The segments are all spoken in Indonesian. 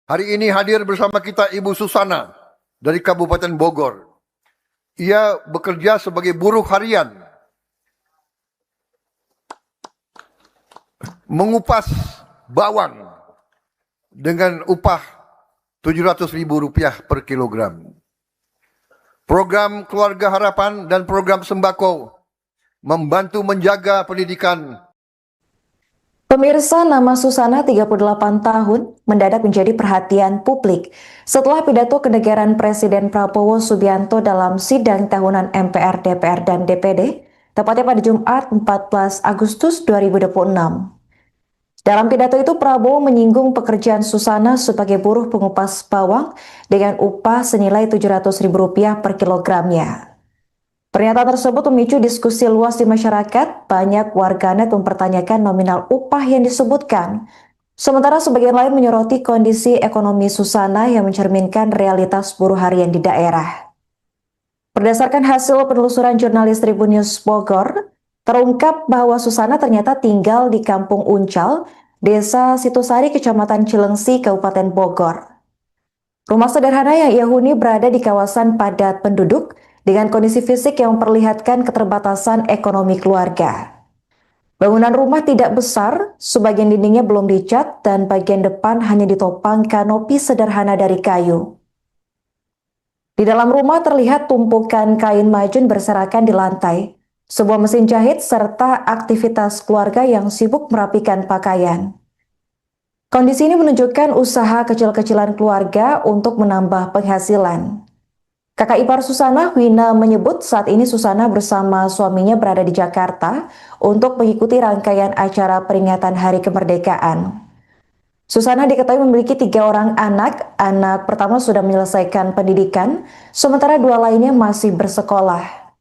Hari ini hadir bersama kita Ibu Susana dari Kabupaten Bogor. Ia bekerja sebagai buruh harian, mengupas bawang dengan upah Rp700.000 per kilogram. Program Keluarga Harapan dan program sembako membantu menjaga pendidikan. Pemirsa, nama Susana 38 tahun mendadak menjadi perhatian publik setelah pidato kenegaraan Presiden Prabowo Subianto dalam sidang tahunan MPR, DPR, dan DPD, tepatnya pada Jumat 14 Agustus 2026. Dalam pidato itu, Prabowo menyinggung pekerjaan Susana sebagai buruh pengupas bawang dengan upah senilai Rp700.000 per kilogramnya. Pernyataan tersebut memicu diskusi luas di masyarakat. Banyak warganet mempertanyakan nominal upah yang disebutkan. Sementara sebagian lain menyoroti kondisi ekonomi Susana yang mencerminkan realitas buruh harian di daerah. Berdasarkan hasil penelusuran jurnalis Tribun News Bogor, terungkap bahwa Susana ternyata tinggal di Kampung Uncal, Desa Situsari, Kecamatan Cilengsi, Kabupaten Bogor. Rumah sederhana yang ia huni berada di kawasan padat penduduk dengan kondisi fisik yang memperlihatkan keterbatasan ekonomi keluarga. Bangunan rumah tidak besar, sebagian dindingnya belum dicat, dan bagian depan hanya ditopang kanopi sederhana dari kayu. Di dalam rumah terlihat tumpukan kain majun berserakan di lantai, sebuah mesin jahit, serta aktivitas keluarga yang sibuk merapikan pakaian. Kondisi ini menunjukkan usaha kecil-kecilan keluarga untuk menambah penghasilan. Kakak ipar Susana, Wina, menyebut saat ini Susana bersama suaminya berada di Jakarta untuk mengikuti rangkaian acara peringatan Hari Kemerdekaan. Susana diketahui memiliki 3 orang anak. Anak pertama sudah menyelesaikan pendidikan, sementara 2 lainnya masih bersekolah.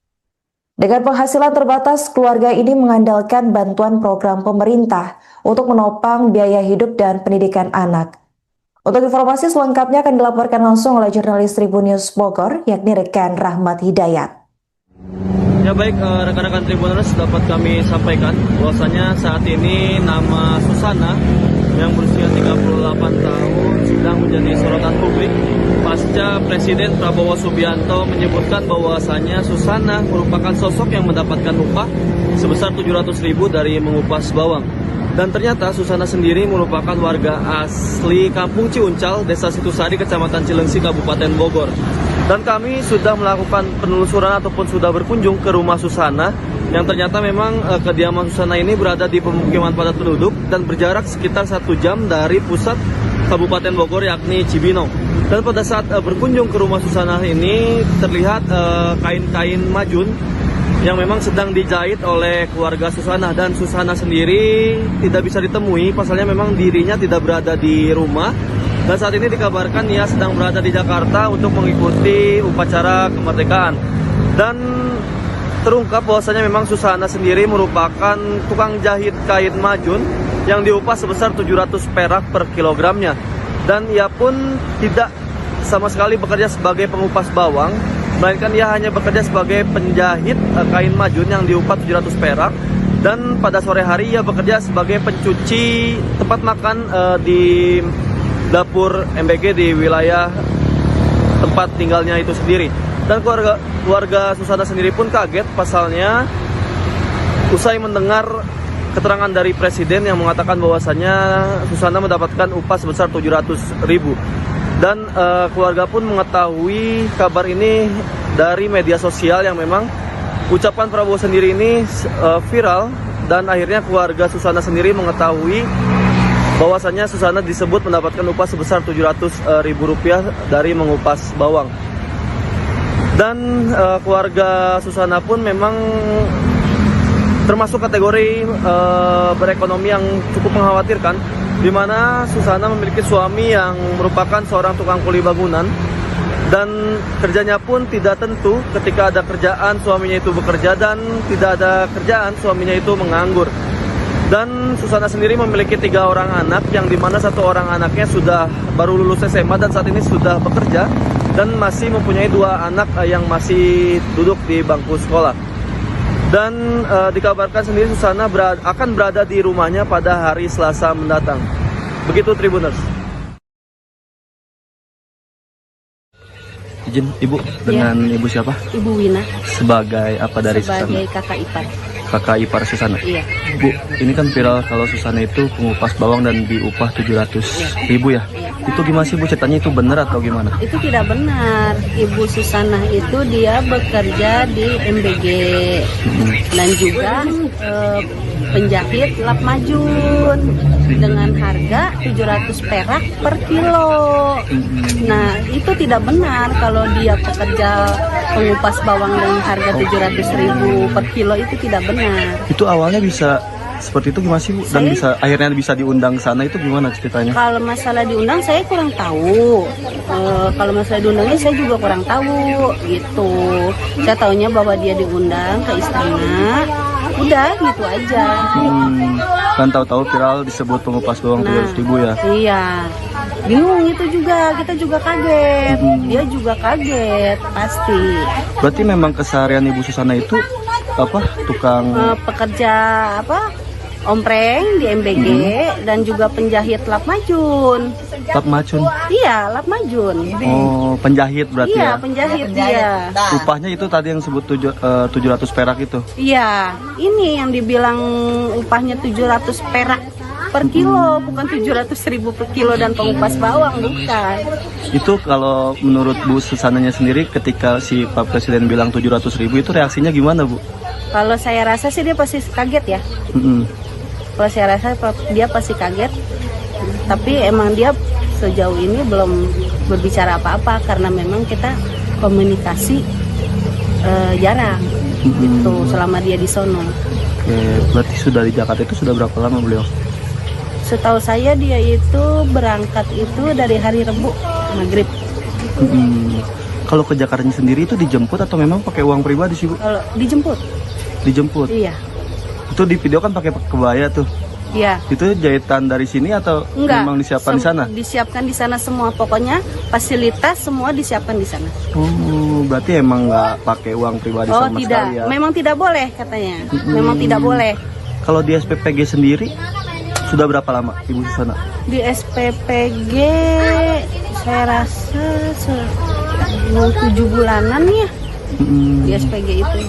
Dengan penghasilan terbatas, keluarga ini mengandalkan bantuan program pemerintah untuk menopang biaya hidup dan pendidikan anak. Untuk informasi selengkapnya akan dilaporkan langsung oleh jurnalis Tribun News Bogor, yakni rekan Rahmat Hidayat. Ya baik, rekan-rekan Tribuners, dapat kami sampaikan bahwasanya saat ini nama Susana yang berusia 38 tahun sedang menjadi sorotan publik pasca Presiden Prabowo Subianto menyebutkan bahwasanya Susana merupakan sosok yang mendapatkan upah sebesar Rp700.000 dari mengupas bawang. Dan ternyata Susana sendiri merupakan warga asli Kampung Ciuncal, Desa Situsari, Kecamatan Cilengsi, Kabupaten Bogor. Dan kami sudah melakukan penelusuran ataupun sudah berkunjung ke rumah Susana, yang ternyata memang kediaman Susana ini berada di pemukiman padat penduduk dan berjarak sekitar 1 jam dari pusat Kabupaten Bogor, yakni Cibinong. Dan pada saat berkunjung ke rumah Susana ini terlihat kain-kain majun yang memang sedang dijahit oleh keluarga Susana, dan Susana sendiri tidak bisa ditemui, pasalnya memang dirinya tidak berada di rumah, dan saat ini dikabarkan ia sedang berada di Jakarta untuk mengikuti upacara kemerdekaan. Dan terungkap bahwasanya memang Susana sendiri merupakan tukang jahit kain majun yang diupah sebesar 700 perak per kilogramnya, dan ia pun tidak sama sekali bekerja sebagai pengupas bawang, melainkan ia hanya bekerja sebagai penjahit kain majun yang diupah 700 perak. Dan pada sore hari ia bekerja sebagai pencuci tempat makan di dapur MBG di wilayah tempat tinggalnya itu sendiri. Dan keluarga Susana sendiri pun kaget, pasalnya usai mendengar keterangan dari Presiden yang mengatakan bahwasannya Susana mendapatkan upah sebesar Rp700.000. Dan keluarga pun mengetahui kabar ini dari media sosial yang memang ucapan Prabowo sendiri ini viral, dan akhirnya keluarga Susana sendiri mengetahui bahwasannya Susana disebut mendapatkan upah sebesar Rp700.000 dari mengupas bawang. Dan keluarga Susana pun memang termasuk kategori berekonomi yang cukup mengkhawatirkan, di mana Susana memiliki suami yang merupakan seorang tukang kuli bangunan, dan kerjanya pun tidak tentu. Ketika ada kerjaan suaminya itu bekerja, dan tidak ada kerjaan suaminya itu menganggur. Dan Susana sendiri memiliki 3 orang anak, yang dimana 1 orang anaknya sudah baru lulus SMA dan saat ini sudah bekerja, dan masih mempunyai 2 anak yang masih duduk di bangku sekolah. Dan dikabarkan sendiri Susana akan berada di rumahnya pada hari Selasa mendatang. Begitu Tribuners. Izin Ibu, dengan Ibu siapa? Ibu Wina Sebagai apa dari sebagai Susana? kakak ipar. Kakak ipar Susana. Iya. Bu, ini kan viral kalau Susana itu pengupas bawang dan diupah 700.000 ya. Itu gimana sih Bu, ceritanya itu benar atau gimana? Itu tidak benar. Ibu Susanah itu dia bekerja di MBG dan juga penjahit lap majun dengan harga 700 perak per kilo. Nah, itu tidak benar kalau dia pekerja pengupas bawang dengan harga 700.000 per kilo, itu tidak benar. Itu awalnya bisa seperti itu gimana sih Bu? Dan akhirnya bisa diundang ke sana, itu gimana ceritanya? Kalau masalah diundang saya kurang tahu. Kalau masalah diundangnya saya juga kurang tahu gitu. Saya tahunya bahwa dia diundang ke istana. Udah gitu aja. Kan tahu-tahu viral disebut pengupas bawang 700.000 ya. Iya. Bingung itu juga, kita juga kaget. Dia juga kaget pasti. Berarti memang keseharian Ibu Susana itu apa? Tukang Pekerja apa? Ompreng di MBG dan juga penjahit lap majun. lap macun. Iya, lap majun. Oh, penjahit berarti Iya, ya. penjahit dia. Upahnya itu tadi yang sebut 700 perak itu. Iya, ini yang dibilang upahnya 700 perak per kilo, bukan 700.000 per kilo dan pengupas bawang, bukan. Itu kalau menurut Bu Susananya sendiri ketika si Pak Presiden bilang 700.000 itu reaksinya gimana Bu? Kalau saya rasa sih dia pasti kaget ya. Kalau saya rasa dia pasti kaget. Tapi emang dia sejauh ini belum berbicara apa-apa karena memang kita komunikasi jarang gitu selama dia di sono. Oke, berarti sudah di Jakarta itu sudah berapa lama beliau? Setahu saya dia itu berangkat itu dari hari Rebu maghrib. Kalau ke Jakartanya sendiri itu dijemput atau memang pakai uang pribadi sih Bu? Kalau dijemput, Dijemput. iya, Itu di video kan pakai kebaya tuh. iya. Itu jahitan dari sini atau Enggak, memang disiapkan di sana? Disiapkan di sana semua, pokoknya fasilitas semua disiapkan di sana. Oh, berarti emang nggak pakai uang pribadi Oh sama tidak, sekali ya? memang tidak boleh katanya, memang tidak boleh. Kalau di SPPG sendiri sudah berapa lama Ibu Susana? Di SPPG saya rasa 7 bulanan ya di SPG itu,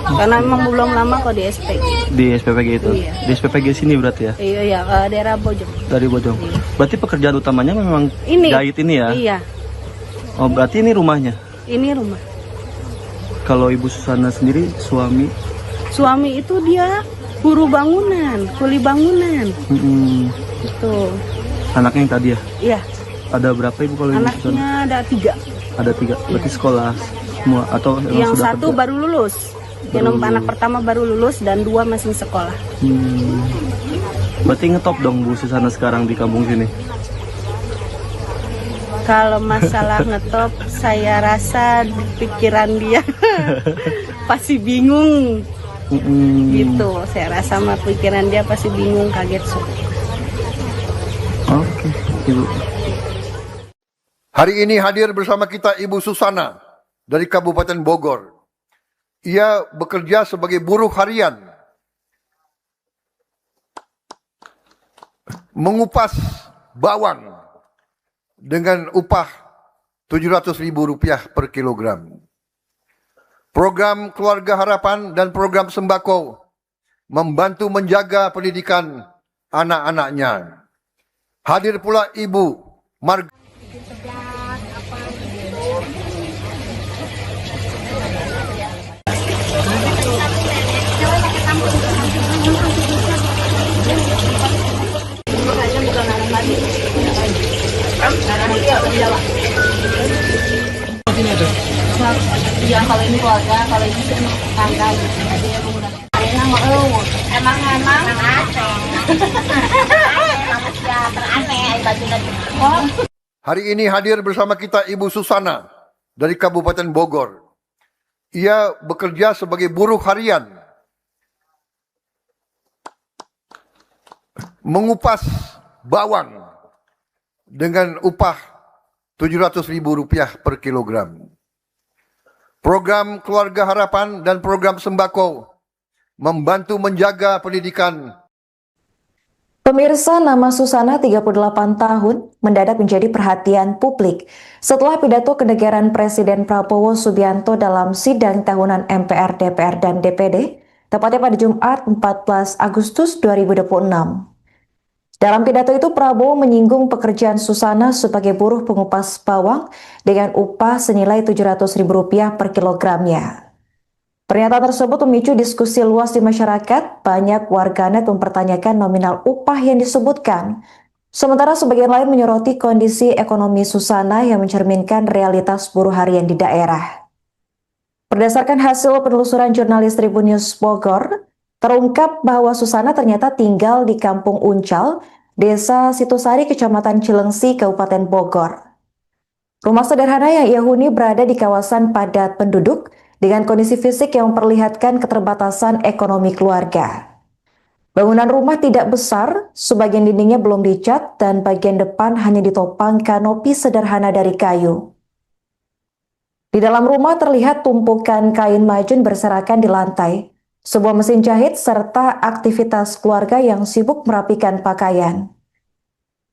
karena memang belum lama kok di SPG. Di SPPG itu? Iya. Di SPPG sini berarti ya? Iya, iya, daerah Bojong. Dari Bojong? Iya. Berarti pekerjaan utamanya memang Ini. jahit ini ya? Iya, Oh, berarti ini rumahnya? ini rumah. Kalau Ibu Susana sendiri suami? Suami itu dia buruh bangunan, kuli bangunan. Itu. Anaknya yang tadi ya? Iya, Ada berapa Ibu kalau Ibu Susana? anaknya ada 3. Ada 3, berarti sekolah semua atau memang Yang sudah satu kerja? baru lulus. Yang anak pertama baru lulus dan 2 masih sekolah. Berarti ngetop dong Bu Susana sekarang di kampung sini? Kalau masalah ngetop, saya rasa pikiran dia pasti bingung. Gitu, saya rasa mah pikiran dia pasti bingung, kaget. Oke, Ibu. Hari ini hadir bersama kita Ibu Susana dari Kabupaten Bogor. Ia bekerja sebagai buruh harian, mengupas bawang dengan upah Rp700.000 per kilogram. Program Keluarga Harapan dan program sembako membantu menjaga pendidikan anak-anaknya. Hadir pula Ibu Marga. Yang kalau ini keluarga, kalau ini tetangga gitu. Jadi ya menggunakan emang Hari ini hadir bersama kita Ibu Susana dari Kabupaten Bogor. Ia bekerja sebagai buruh harian, mengupas bawang dengan upah Rp700.000 per kilogram. Program Keluarga Harapan dan program sembako membantu menjaga pendidikan Pemirsa, nama Susana 38 tahun mendadak menjadi perhatian publik setelah pidato kenegaraan Presiden Prabowo Subianto dalam sidang tahunan MPR, DPR, dan DPD, tepatnya pada Jumat 14 Agustus 2026. Dalam pidato itu, Prabowo menyinggung pekerjaan Susana sebagai buruh pengupas bawang dengan upah senilai Rp700.000 per kilogramnya. Pernyataan tersebut memicu diskusi luas di masyarakat. Banyak warganet mempertanyakan nominal upah yang disebutkan. Sementara sebagian lain menyoroti kondisi ekonomi Susana yang mencerminkan realitas buruh harian di daerah. Berdasarkan hasil penelusuran jurnalis Tribun News Bogor, terungkap bahwa Susana ternyata tinggal di Kampung Uncal, Desa Situsari, Kecamatan Cilengsi, Kabupaten Bogor. Rumah sederhana yang ia huni berada di kawasan padat penduduk dengan kondisi fisik yang memperlihatkan keterbatasan ekonomi keluarga. Bangunan rumah tidak besar, sebagian dindingnya belum dicat, dan bagian depan hanya ditopang kanopi sederhana dari kayu. Di dalam rumah terlihat tumpukan kain majun berserakan di lantai, sebuah mesin jahit, serta aktivitas keluarga yang sibuk merapikan pakaian.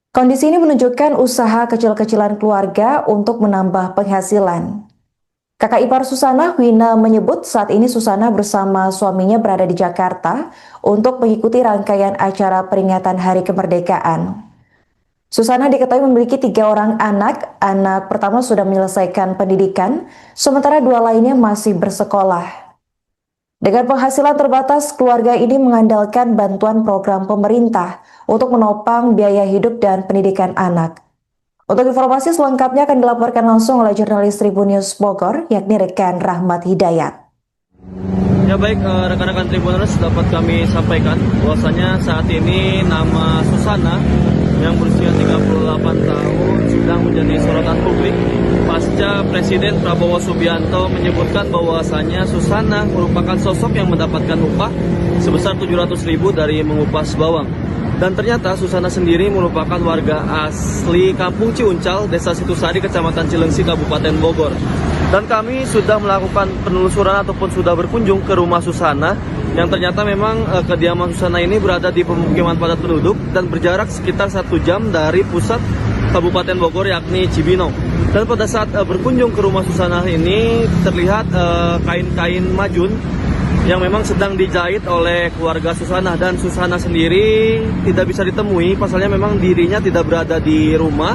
Kondisi ini menunjukkan usaha kecil-kecilan keluarga untuk menambah penghasilan. Kakak ipar Susana, Wina, menyebut saat ini Susana bersama suaminya berada di Jakarta untuk mengikuti rangkaian acara peringatan Hari Kemerdekaan. Susana diketahui memiliki 3 orang anak. Anak pertama sudah menyelesaikan pendidikan, sementara 2 lainnya masih bersekolah. Dengan penghasilan terbatas, keluarga ini mengandalkan bantuan program pemerintah untuk menopang biaya hidup dan pendidikan anak. Untuk informasi selengkapnya akan dilaporkan langsung oleh jurnalis Tribun News Bogor, yakni rekan Rahmat Hidayat. Ya baik, rekan-rekan Tribuners, dapat kami sampaikan bahwasanya saat ini nama Susana yang berusia 38 tahun sedang menjadi sorotan publik pasca Presiden Prabowo Subianto menyebutkan bahwasanya Susana merupakan sosok yang mendapatkan upah sebesar Rp700.000 dari mengupas bawang. Dan ternyata Susana sendiri merupakan warga asli Kampung Ciuncal, Desa Situsari, Kecamatan Cilengsi, Kabupaten Bogor. Dan kami sudah melakukan penelusuran ataupun sudah berkunjung ke rumah Susana, yang ternyata memang kediaman Susana ini berada di pemukiman padat penduduk dan berjarak sekitar 1 jam dari pusat Kabupaten Bogor, yakni Cibinong. Dan pada saat berkunjung ke rumah Susana ini terlihat kain-kain majun yang memang sedang dijahit oleh keluarga Susana, dan Susana sendiri tidak bisa ditemui, pasalnya memang dirinya tidak berada di rumah,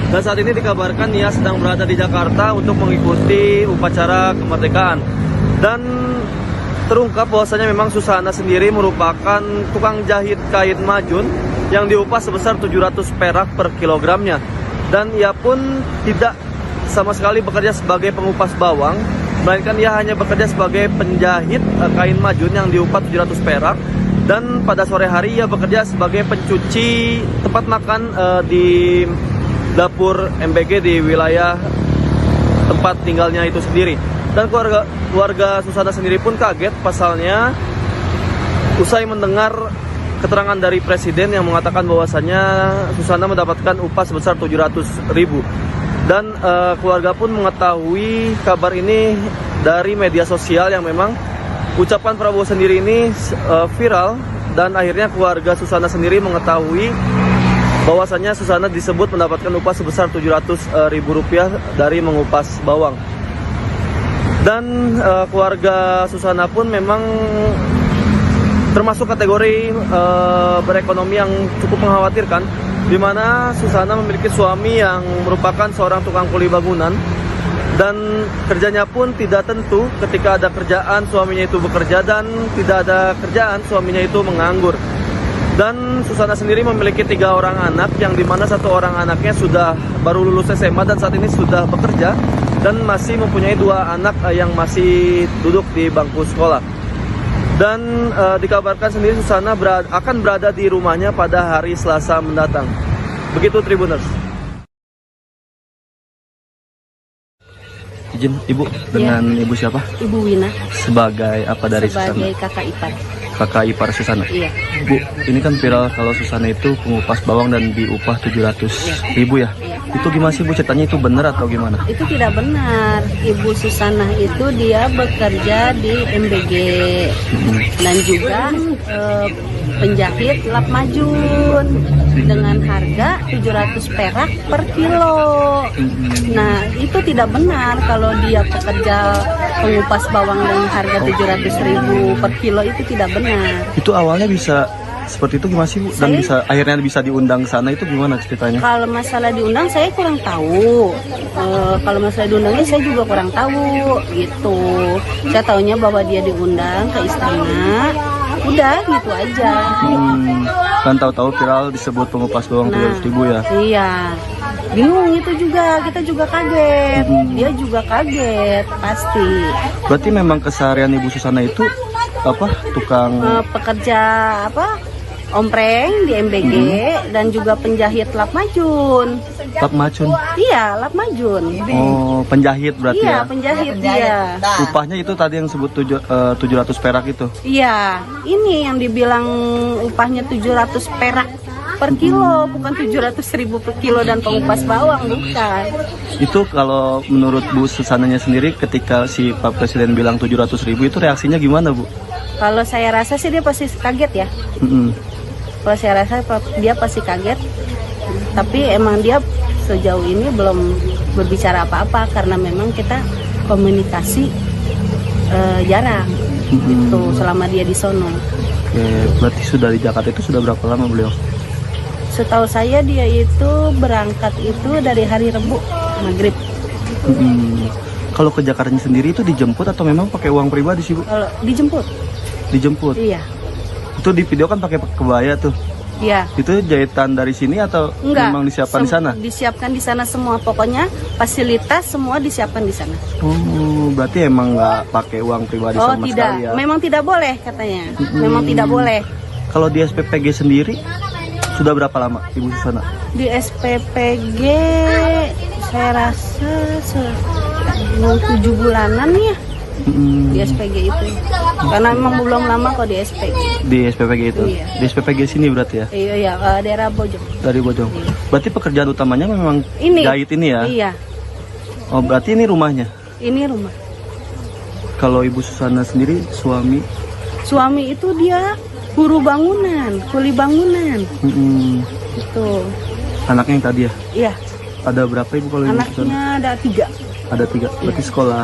dan saat ini dikabarkan ia sedang berada di Jakarta untuk mengikuti upacara kemerdekaan. Dan terungkap bahwasanya memang Susana sendiri merupakan tukang jahit kain majun yang diupah sebesar 700 perak per kilogramnya, dan ia pun tidak sama sekali bekerja sebagai pengupas bawang, melainkan ia hanya bekerja sebagai penjahit kain majun yang diupah 700 perak. Dan pada sore hari ia bekerja sebagai pencuci tempat makan di dapur MBG di wilayah tempat tinggalnya itu sendiri. Dan keluarga Susana sendiri pun kaget, pasalnya usai mendengar keterangan dari Presiden yang mengatakan bahwasanya Susana mendapatkan upah sebesar Rp700.000. Dan keluarga pun mengetahui kabar ini dari media sosial yang memang ucapan Prabowo sendiri ini viral, dan akhirnya keluarga Susana sendiri mengetahui bahwasanya Susana disebut mendapatkan upah sebesar Rp700.000 dari mengupas bawang. Dan keluarga Susana pun memang termasuk kategori berekonomi yang cukup mengkhawatirkan, di mana Susana memiliki suami yang merupakan seorang tukang kuli bangunan, dan kerjanya pun tidak tentu. Ketika ada kerjaan suaminya itu bekerja, dan tidak ada kerjaan suaminya itu menganggur. Dan Susana sendiri memiliki 3 orang anak, yang dimana 1 orang anaknya sudah baru lulus SMA dan saat ini sudah bekerja, dan masih mempunyai 2 anak yang masih duduk di bangku sekolah. Dan dikabarkan sendiri Susana akan berada di rumahnya pada hari Selasa mendatang. Begitu Tribuners. Izin Ibu, dengan Ibu siapa? Ibu Wina. Sebagai apa dari Sebagai Susana? kakak ipar. Kakak ipar Susana. Iya. Bu, ini kan viral kalau Susana itu pengupas bawang dan diupah 700.000 ya. Itu gimana sih Bu, ceritanya itu benar atau gimana? Itu tidak benar. Ibu Susana itu dia bekerja di MBG dan juga penjahit lap majun dengan harga 700 perak per kilo. Nah, itu tidak benar kalau dia pekerja pengupas bawang dengan harga 700.000 per kilo, itu tidak benar. Itu awalnya bisa seperti itu gimana sih Bu? Dan akhirnya bisa diundang ke sana itu gimana ceritanya? Kalau masalah diundang saya kurang tahu. Kalau masalah diundangnya saya juga kurang tahu gitu. Saya taunya bahwa dia diundang ke istana. Udah gitu aja. Kan tahu-tahu viral disebut pengupas bawang 700.000 ya? Iya. Bingung itu juga, kita juga kaget. Dia juga kaget pasti. Berarti memang keseharian Ibu Susana itu apa? Tukang Pekerja apa? Ompreng di MBG dan juga penjahit lap majun. lap macun. Iya, lap majun. Oh, penjahit berarti Iya, ya? penjahit dia. Upahnya itu tadi yang sebut 700 perak itu? Iya, ini yang dibilang upahnya 700 perak per kilo, bukan 700.000 per kilo dan pengupas bawang, bukan. Itu kalau menurut Bu Susananya sendiri ketika si Pak Presiden bilang 700.000 itu reaksinya gimana Bu? Kalau saya rasa sih dia pasti kaget ya. Kalau saya rasa dia pasti kaget. Tapi emang dia sejauh ini belum berbicara apa-apa karena memang kita komunikasi jarang gitu selama dia di sono. Oke, berarti sudah di Jakarta itu sudah berapa lama beliau? Setahu saya dia itu berangkat itu dari hari Rebu maghrib. Kalau ke Jakartanya sendiri itu dijemput atau memang pakai uang pribadi sih Bu? Kalau dijemput, Dijemput? iya, Itu di video kan pakai kebaya tuh. iya. Itu jahitan dari sini atau Enggak, memang disiapkan di sana? Disiapkan di sana semua, pokoknya fasilitas semua disiapkan di sana. Oh, berarti emang nggak pakai uang pribadi Oh sama tidak, sekali ya? memang tidak boleh katanya, memang tidak boleh. Kalau di SPPG sendiri sudah berapa lama Ibu Susana? Di SPPG saya rasa 7 bulanan ya di SPG itu, karena memang belum lama kok di SPG. Di SPPG itu? Iya. Di SPPG sini berarti ya? Iya, daerah Bojong. Dari Bojong. Iya. Berarti pekerjaan utamanya memang Ini. jahit ini ya? Iya, Oh, berarti ini rumahnya? ini rumah. Kalau Ibu Susana sendiri suami? Suami itu dia buruh bangunan, kuli bangunan. Itu. Anaknya yang tadi ya? Iya, Ada berapa Ibu kalau Ibu Susana? anaknya ada 3. Ada 3. Berarti sekolah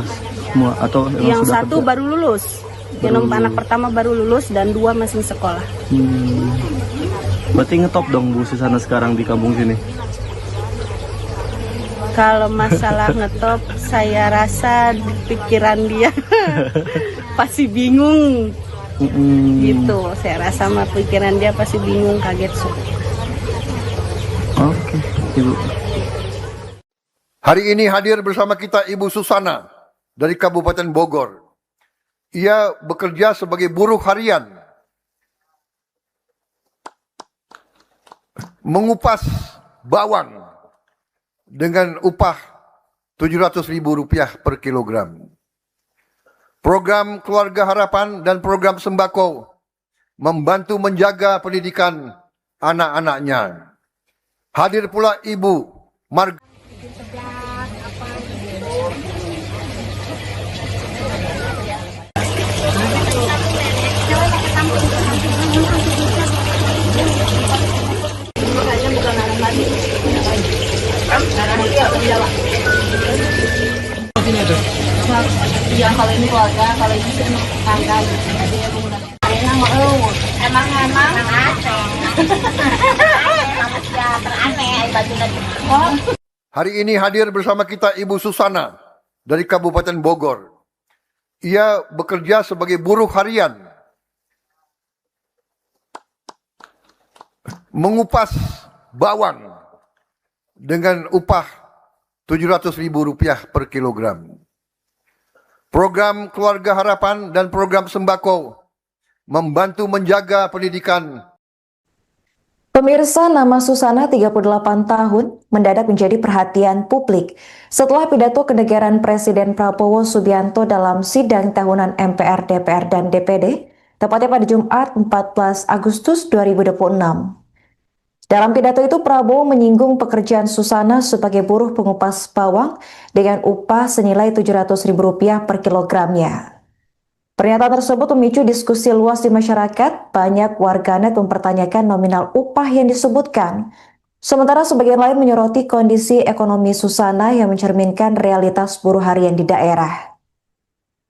semua atau emang Yang sudah satu kerja? baru lulus. Yang anak pertama baru lulus dan 2 masih sekolah. Berarti ngetop dong Bu Susana sekarang di kampung sini? Kalau masalah ngetop, saya rasa pikiran dia pasti bingung. Gitu, saya rasa mah pikiran dia pasti bingung, kaget. Oke, Ibu. Hari ini hadir bersama kita Ibu Susana dari Kabupaten Bogor. Ia bekerja sebagai buruh harian, mengupas bawang dengan upah Rp700.000 per kilogram. Program Keluarga Harapan dan program sembako membantu menjaga pendidikan anak-anaknya. Hadir pula Ibu Marga. Yang kalau ini keluarga, kalau ini tangga gitu. Emang Hari ini hadir bersama kita Ibu Susana dari Kabupaten Bogor. Ia bekerja sebagai buruh harian, mengupas bawang dengan upah Rp700.000 per kilogram. Program Keluarga Harapan dan program sembako membantu menjaga pendidikan. Pemirsa, nama Susana 38 tahun mendadak menjadi perhatian publik setelah pidato kenegaraan Presiden Prabowo Subianto dalam sidang tahunan MPR, DPR, dan DPD, tepatnya pada Jumat 14 Agustus 2026. Dalam pidato itu, Prabowo menyinggung pekerjaan Susana sebagai buruh pengupas bawang dengan upah senilai Rp700.000 per kilogramnya. Pernyataan tersebut memicu diskusi luas di masyarakat. Banyak warganet mempertanyakan nominal upah yang disebutkan. Sementara sebagian lain menyoroti kondisi ekonomi Susana yang mencerminkan realitas buruh harian di daerah.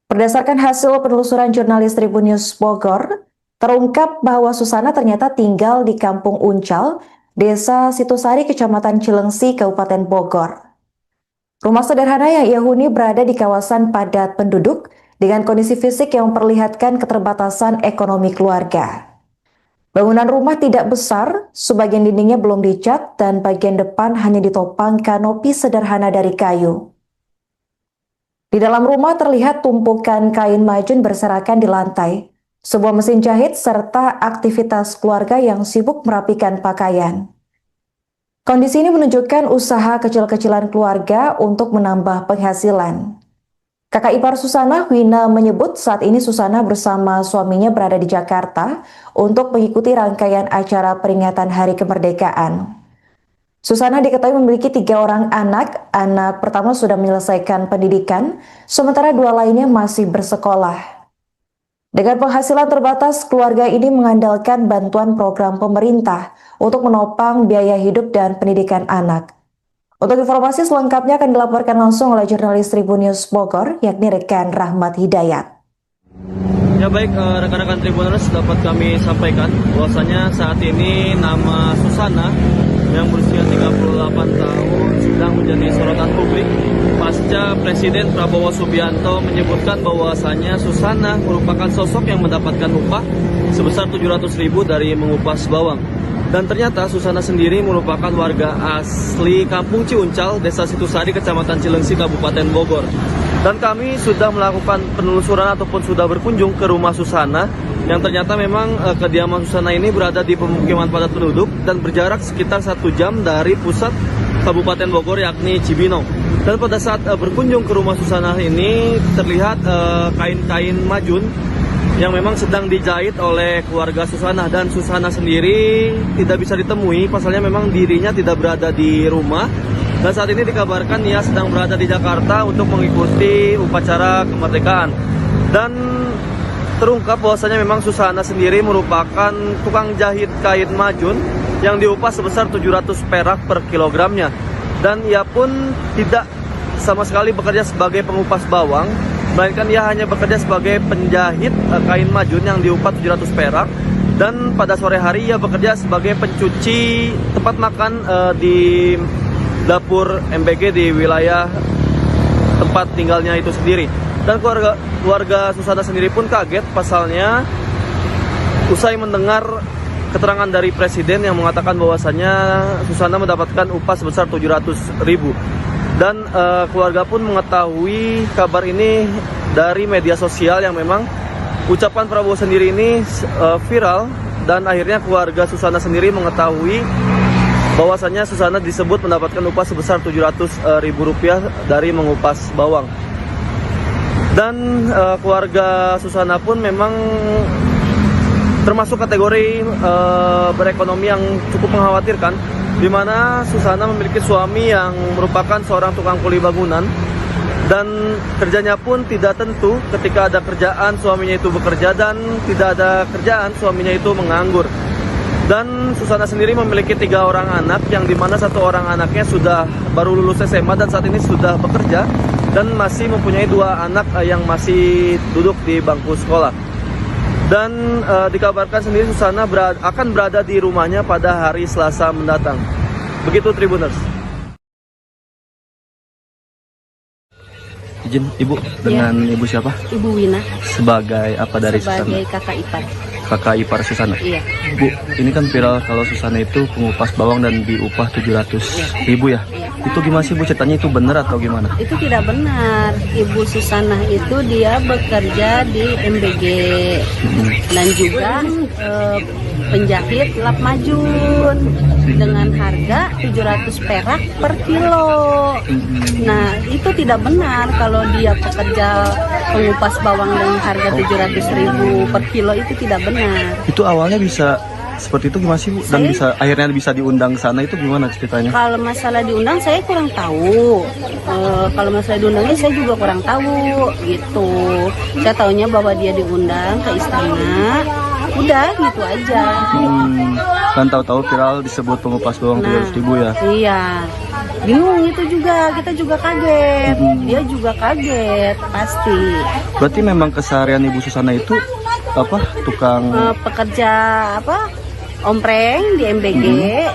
Berdasarkan hasil penelusuran jurnalis Tribun News Bogor, terungkap bahwa Susana ternyata tinggal di Kampung Uncal, Desa Situsari, Kecamatan Cilengsi, Kabupaten Bogor. Rumah sederhana yang ia huni berada di kawasan padat penduduk dengan kondisi fisik yang memperlihatkan keterbatasan ekonomi keluarga. Bangunan rumah tidak besar, sebagian dindingnya belum dicat dan bagian depan hanya ditopang kanopi sederhana dari kayu. Di dalam rumah terlihat tumpukan kain majun berserakan di lantai, sebuah mesin jahit serta aktivitas keluarga yang sibuk merapikan pakaian. Kondisi ini menunjukkan usaha kecil-kecilan keluarga untuk menambah penghasilan. Kakak ipar Susana, Wina, menyebut saat ini Susana bersama suaminya berada di Jakarta untuk mengikuti rangkaian acara peringatan Hari Kemerdekaan. Susana diketahui memiliki 3 orang anak. Anak pertama sudah menyelesaikan pendidikan, sementara 2 lainnya masih bersekolah. Dengan penghasilan terbatas, keluarga ini mengandalkan bantuan program pemerintah untuk menopang biaya hidup dan pendidikan anak. Untuk informasi selengkapnya akan dilaporkan langsung oleh jurnalis Tribun News Bogor, yakni rekan Rahmat Hidayat. Ya baik, rekan-rekan Tribuners, dapat kami sampaikan bahwasanya saat ini nama Susana yang berusia 38 tahun sedang menjadi sorotan publik pasca Presiden Prabowo Subianto menyebutkan bahwasanya Susana merupakan sosok yang mendapatkan upah sebesar 700.000 dari mengupas bawang. Dan ternyata Susana sendiri merupakan warga asli Kampung Ciuncal, Desa Situsari, Kecamatan Cilengsi, Kabupaten Bogor. Dan kami sudah melakukan penelusuran ataupun sudah berkunjung ke rumah Susana, yang ternyata memang kediaman Susana ini berada di pemukiman padat penduduk dan berjarak sekitar 1 jam dari pusat Kabupaten Bogor, yakni Cibinong. Dan pada saat berkunjung ke rumah Susana ini terlihat kain-kain majun yang memang sedang dijahit oleh keluarga Susana, dan Susana sendiri tidak bisa ditemui, pasalnya memang dirinya tidak berada di rumah. Dan saat ini dikabarkan ia sedang berada di Jakarta untuk mengikuti upacara kemerdekaan. Dan terungkap bahwasanya memang Susana sendiri merupakan tukang jahit kain majun yang diupah sebesar 700 perak per kilogramnya. Dan ia pun tidak sama sekali bekerja sebagai pengupas bawang, melainkan ia hanya bekerja sebagai penjahit kain majun yang diupah 700 perak. Dan pada sore hari ia bekerja sebagai pencuci tempat makan di dapur MBG di wilayah tempat tinggalnya itu sendiri. Dan keluarga Susana sendiri pun kaget, pasalnya usai mendengar keterangan dari Presiden yang mengatakan bahwasannya Susana mendapatkan upah sebesar 700.000. Dan keluarga pun mengetahui kabar ini dari media sosial yang memang ucapan Prabowo sendiri ini viral, dan akhirnya keluarga Susana sendiri mengetahui bahwasannya Susana disebut mendapatkan upah sebesar 700.000 rupiah dari mengupas bawang. Dan keluarga Susana pun memang termasuk kategori berekonomi yang cukup mengkhawatirkan, di mana Susana memiliki suami yang merupakan seorang tukang kuli bangunan, dan kerjanya pun tidak tentu. Ketika ada kerjaan suaminya itu bekerja, dan tidak ada kerjaan suaminya itu menganggur. Dan Susana sendiri memiliki 3 orang anak, yang dimana 1 orang anaknya sudah baru lulus SMA dan saat ini sudah bekerja, dan masih mempunyai 2 anak yang masih duduk di bangku sekolah. Dan dikabarkan sendiri Susana akan berada di rumahnya pada hari Selasa mendatang. Begitu Tribuners. Izin Ibu, dengan Ibu siapa? Ibu Wina. Sebagai apa dari Susana? Sebagai kakak ipar. Kakak ipar Susana? Iya. Bu, ini kan viral kalau Susana itu pengupas bawang dan diupah 700.000 ya? Itu gimana sih Bu, ceritanya itu benar atau gimana? Itu tidak benar. Ibu Susana itu dia bekerja di MBG dan juga penjahit lap majun dengan harga 700 perak per kilo. Nah, itu tidak benar kalau dia pekerja pengupas bawang dengan harga 700.000 per kilo, itu tidak benar. Itu awalnya bisa seperti itu gimana sih Bu? Dan akhirnya bisa diundang ke sana itu gimana ceritanya? Kalau masalah diundang saya kurang tahu. Kalau masalah diundangnya saya juga kurang tahu gitu. Saya tahunya bahwa dia diundang ke istana. Udah gitu aja. Kan tahu-tahu viral disebut pengupas bawang 300.000 ya? Iya. Bingung itu juga, kita juga kaget. Dia juga kaget pasti. Berarti memang keseharian Ibu Susana itu apa? Tukang Pekerja apa? Ompreng di MBG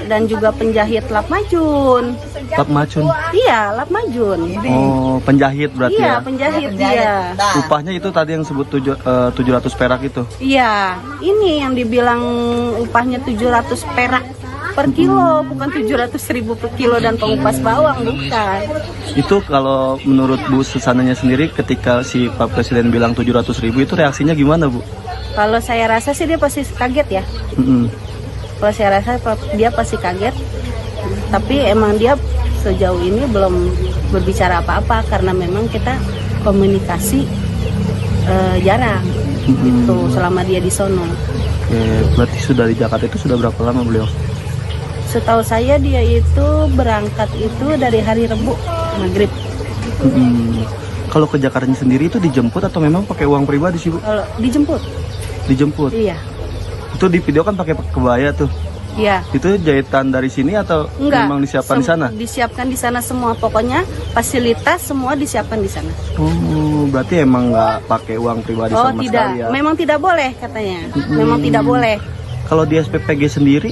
dan juga penjahit lap majun. lap macun. Iya, lap majun. Oh, penjahit berarti Iya, ya? penjahit dia. Upahnya itu tadi yang sebut 700 perak itu. Iya, ini yang dibilang upahnya 700 perak per kilo, bukan 700.000 per kilo dan pengupas bawang, bukan. Itu kalau menurut Bu Susananya sendiri ketika si Pak Presiden bilang 700.000 itu reaksinya gimana Bu? Kalau saya rasa sih dia pasti kaget ya. Kalau saya rasa dia pasti kaget. Tapi emang dia sejauh ini belum berbicara apa-apa karena memang kita komunikasi jarang gitu selama dia di sono. Oke, berarti sudah di Jakarta itu sudah berapa lama beliau? Setahu saya dia itu berangkat itu dari hari Rebu maghrib. Kalau ke Jakartanya sendiri itu dijemput atau memang pakai uang pribadi sih Bu? Kalau dijemput? Dijemput? Iya. Itu di video kan pakai kebaya tuh. Iya. Itu jahitan dari sini atau Enggak, memang disiapkan di sana? Disiapkan di sana semua. Pokoknya fasilitas semua disiapkan di sana. Oh, berarti emang nggak pakai uang pribadi Oh sama tidak, sekali ya? memang tidak boleh katanya. Memang tidak boleh. Kalau di SPPG sendiri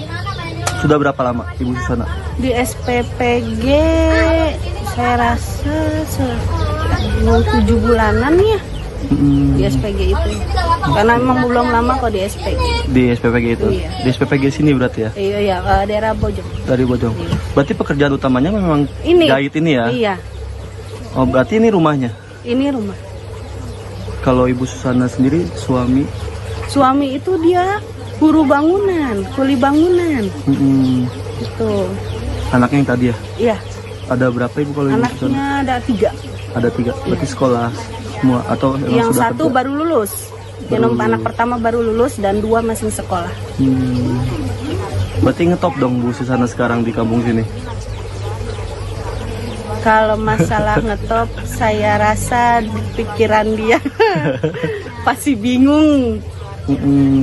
sudah berapa lama Ibu Susana? Di SPPG saya rasa 7 bulanan ya. Di SPG itu karena memang belum lama kok di SPG. Di SPPG itu? Iya. Di SPPG sini berarti ya? Iya, daerah Bojong. Dari Bojong? Iya. Berarti pekerjaan utamanya memang Ini. jahit ini ya? Iya, Oh, berarti ini rumahnya? ini rumah. Kalau Ibu Susana sendiri suami? Suami itu dia buruh bangunan, kuli bangunan. Itu. Anaknya yang tadi ya? Iya, Ada berapa Ibu kalau Ibu Susana? anaknya ada 3. Ada 3, berarti sekolah semua atau memang Yang sudah satu kerja? baru lulus. Yang anak pertama baru lulus dan 2 masih sekolah. Berarti ngetop dong Bu Susana sekarang di kampung sini? Kalau masalah ngetop, saya rasa di pikiran dia pasti bingung.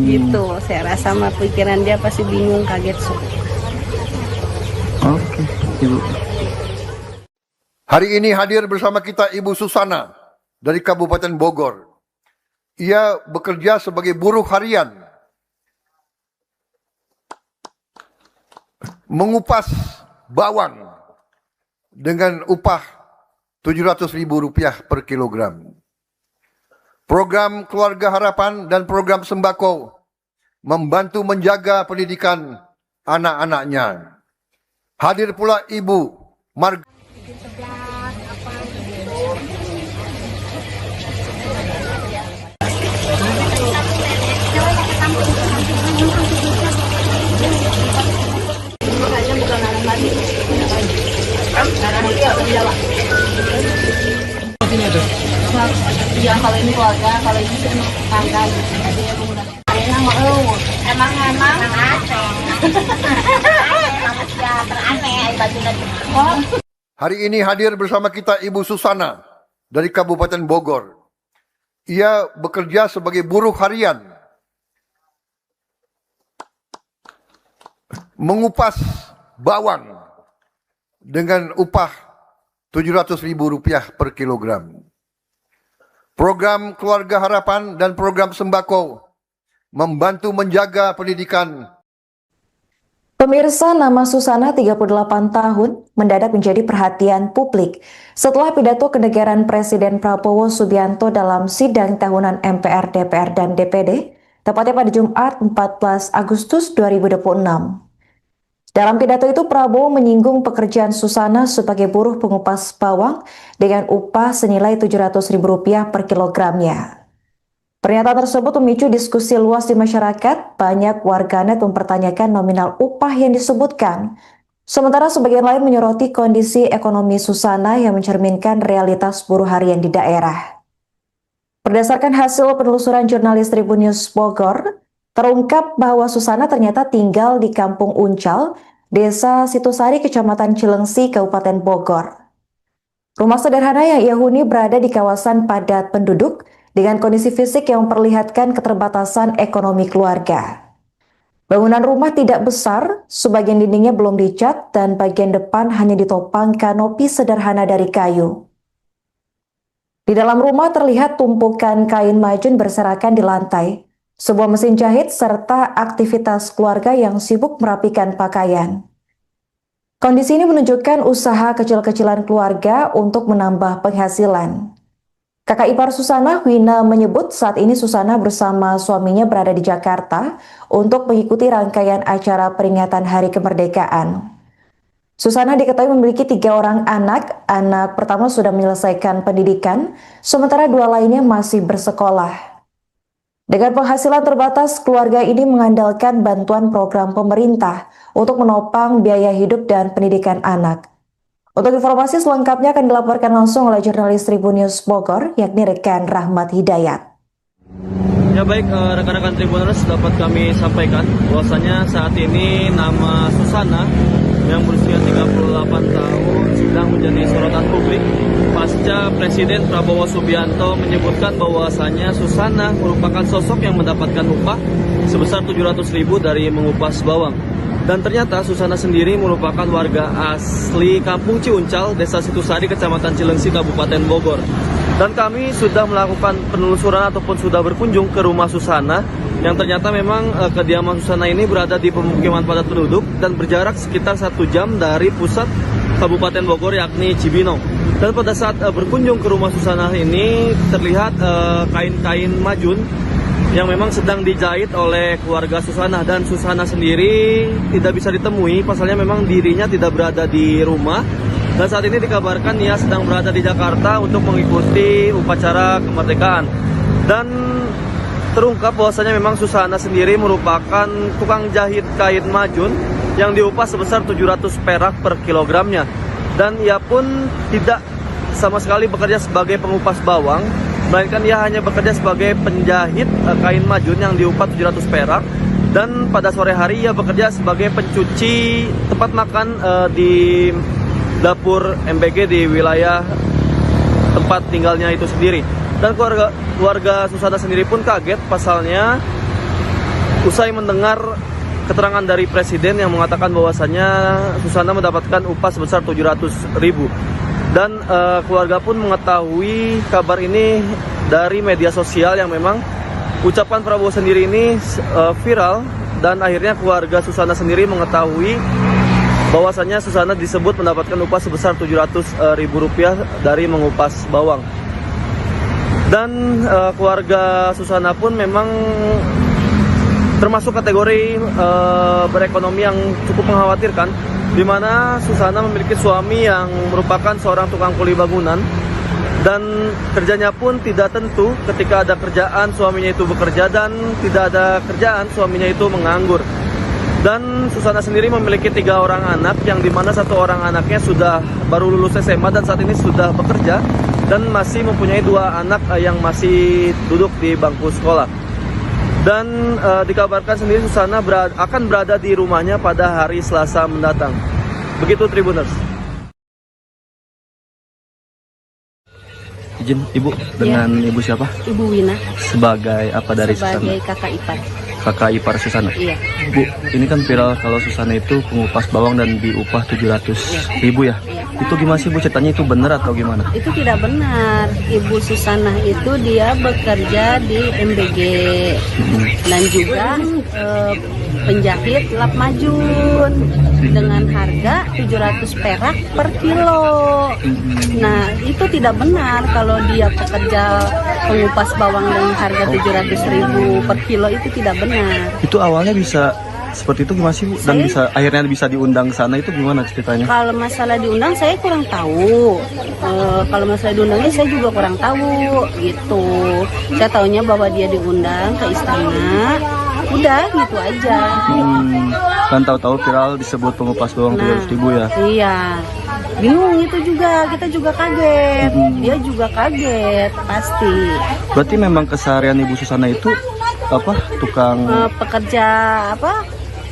Gitu, saya rasa mah pikiran dia pasti bingung, kaget. Oke, Ibu. Hari ini hadir bersama kita Ibu Susana dari Kabupaten Bogor. Ia bekerja sebagai buruh harian, mengupas bawang dengan upah Rp700.000 per kilogram. Program Keluarga Harapan dan program sembako membantu menjaga pendidikan anak-anaknya. Hadir pula Ibu Marga. Yang kalau ini keluarga, kalau ini tetangga. Hari ini hadir bersama kita Ibu Susana dari Kabupaten Bogor. Ia bekerja sebagai buruh harian, mengupas bawang dengan upah Rp700.000 per kilogram. Program Keluarga Harapan dan program sembako membantu menjaga pendidikan. Pemirsa, nama Susana 38 tahun mendadak menjadi perhatian publik setelah pidato kenegaraan Presiden Prabowo Subianto dalam sidang tahunan MPR, DPR, dan DPD, tepatnya pada Jumat 14 Agustus 2026. Dalam pidato itu, Prabowo menyinggung pekerjaan Susana sebagai buruh pengupas bawang dengan upah senilai Rp700.000 per kilogramnya. Pernyataan tersebut memicu diskusi luas di masyarakat. Banyak warganet mempertanyakan nominal upah yang disebutkan. Sementara sebagian lain menyoroti kondisi ekonomi Susana yang mencerminkan realitas buruh harian di daerah. Berdasarkan hasil penelusuran jurnalis Tribun News Bogor, Terungkap bahwa Susana ternyata tinggal di Kampung Uncal, Desa Situsari, Kecamatan Cilengsi, Kabupaten Bogor. Rumah sederhana yang ia huni berada di kawasan padat penduduk dengan kondisi fisik yang memperlihatkan keterbatasan ekonomi keluarga. Bangunan rumah tidak besar, sebagian dindingnya belum dicat dan bagian depan hanya ditopang kanopi sederhana dari kayu. Di dalam rumah terlihat tumpukan kain majun berserakan di lantai, sebuah mesin jahit serta aktivitas keluarga yang sibuk merapikan pakaian. Kondisi ini menunjukkan usaha kecil-kecilan keluarga untuk menambah penghasilan. Kakak ipar Susana, Wina, menyebut saat ini Susana bersama suaminya berada di Jakarta untuk mengikuti rangkaian acara peringatan Hari Kemerdekaan. Susana diketahui memiliki 3 orang anak. Anak pertama sudah menyelesaikan pendidikan, sementara 2 lainnya masih bersekolah. Dengan penghasilan terbatas, keluarga ini mengandalkan bantuan program pemerintah untuk menopang biaya hidup dan pendidikan anak. Untuk informasi selengkapnya akan dilaporkan langsung oleh jurnalis Tribun News Bogor, yakni rekan Rahmat Hidayat. Ya baik, rekan-rekan Tribuners, dapat kami sampaikan bahwasanya saat ini nama Susana yang berusia 38 tahun sedang menjadi sorotan publik pasca Presiden Prabowo Subianto menyebutkan bahwasanya Susana merupakan sosok yang mendapatkan upah sebesar 700.000 dari mengupas bawang. Dan ternyata Susana sendiri merupakan warga asli Kampung Ciuncal, Desa Situsari, Kecamatan Cilengsi, Kabupaten Bogor. Dan kami sudah melakukan penelusuran ataupun sudah berkunjung ke rumah Susana, yang ternyata memang kediaman Susana ini berada di pemukiman padat penduduk dan berjarak sekitar 1 jam dari pusat Kabupaten Bogor, yakni Cibinong. Dan pada saat berkunjung ke rumah Susana ini terlihat kain-kain majun yang memang sedang dijahit oleh keluarga Susana, dan Susana sendiri tidak bisa ditemui, pasalnya memang dirinya tidak berada di rumah. Dan saat ini dikabarkan ia sedang berada di Jakarta untuk mengikuti upacara kemerdekaan. Dan terungkap bahwasanya memang Susana sendiri merupakan tukang jahit kain majun yang diupah sebesar 700 perak per kilogramnya. Dan ia pun tidak sama sekali bekerja sebagai pengupas bawang, melainkan ia hanya bekerja sebagai penjahit kain majun yang diupah 700 perak. Dan pada sore hari ia bekerja sebagai pencuci tempat makan di dapur MBG di wilayah tempat tinggalnya itu sendiri. Dan keluarga Susana sendiri pun kaget, pasalnya usai mendengar keterangan dari Presiden yang mengatakan bahwasanya Susana mendapatkan upah sebesar 700.000. Dan keluarga pun mengetahui kabar ini dari media sosial yang memang ucapan Prabowo sendiri ini viral, dan akhirnya keluarga Susana sendiri mengetahui bahwasanya Susana disebut mendapatkan upah sebesar 700.000 rupiah dari mengupas bawang. Dan keluarga Susana pun memang termasuk kategori berekonomi yang cukup mengkhawatirkan, di mana Susana memiliki suami yang merupakan seorang tukang kuli bangunan, dan kerjanya pun tidak tentu. Ketika ada kerjaan suaminya itu bekerja, dan tidak ada kerjaan suaminya itu menganggur. Dan Susana sendiri memiliki 3 orang anak, yang dimana 1 orang anaknya sudah baru lulus SMA dan saat ini sudah bekerja, dan masih mempunyai 2 anak yang masih duduk di bangku sekolah. Dan dikabarkan sendiri Susana akan berada di rumahnya pada hari Selasa mendatang. Begitu Tribuners. Izin Ibu, dengan Ibu siapa? Ibu Wina. Sebagai apa dari Susana? Sebagai kakak ipar. Kakak ipar Susana? Iya. Bu, ini kan viral kalau Susana itu pengupas bawang dan diupah 700.000 ya? Iya. Itu gimana sih Bu, ceritanya itu benar atau gimana? Itu tidak benar. Ibu Susana itu dia bekerja di MBG dan juga penjahit lap majun dengan harga 700 perak per kilo. Nah, itu tidak benar kalau dia pekerja pengupas bawang dengan harga 700.000 per kilo, itu tidak benar. Itu awalnya bisa seperti itu gimana sih Bu? Dan akhirnya bisa diundang sana, itu gimana ceritanya? Kalau masalah diundang saya kurang tahu. Kalau masalah diundangnya saya juga kurang tahu gitu. Saya tahunya bahwa dia diundang ke istana. Udah gitu aja. Kan tahu-tahu viral disebut pengupas bawang 700.000 ya? Iya. Bingung itu juga, kita juga kaget. Dia juga kaget pasti. Berarti memang keseharian Ibu Susana itu tukang Pekerja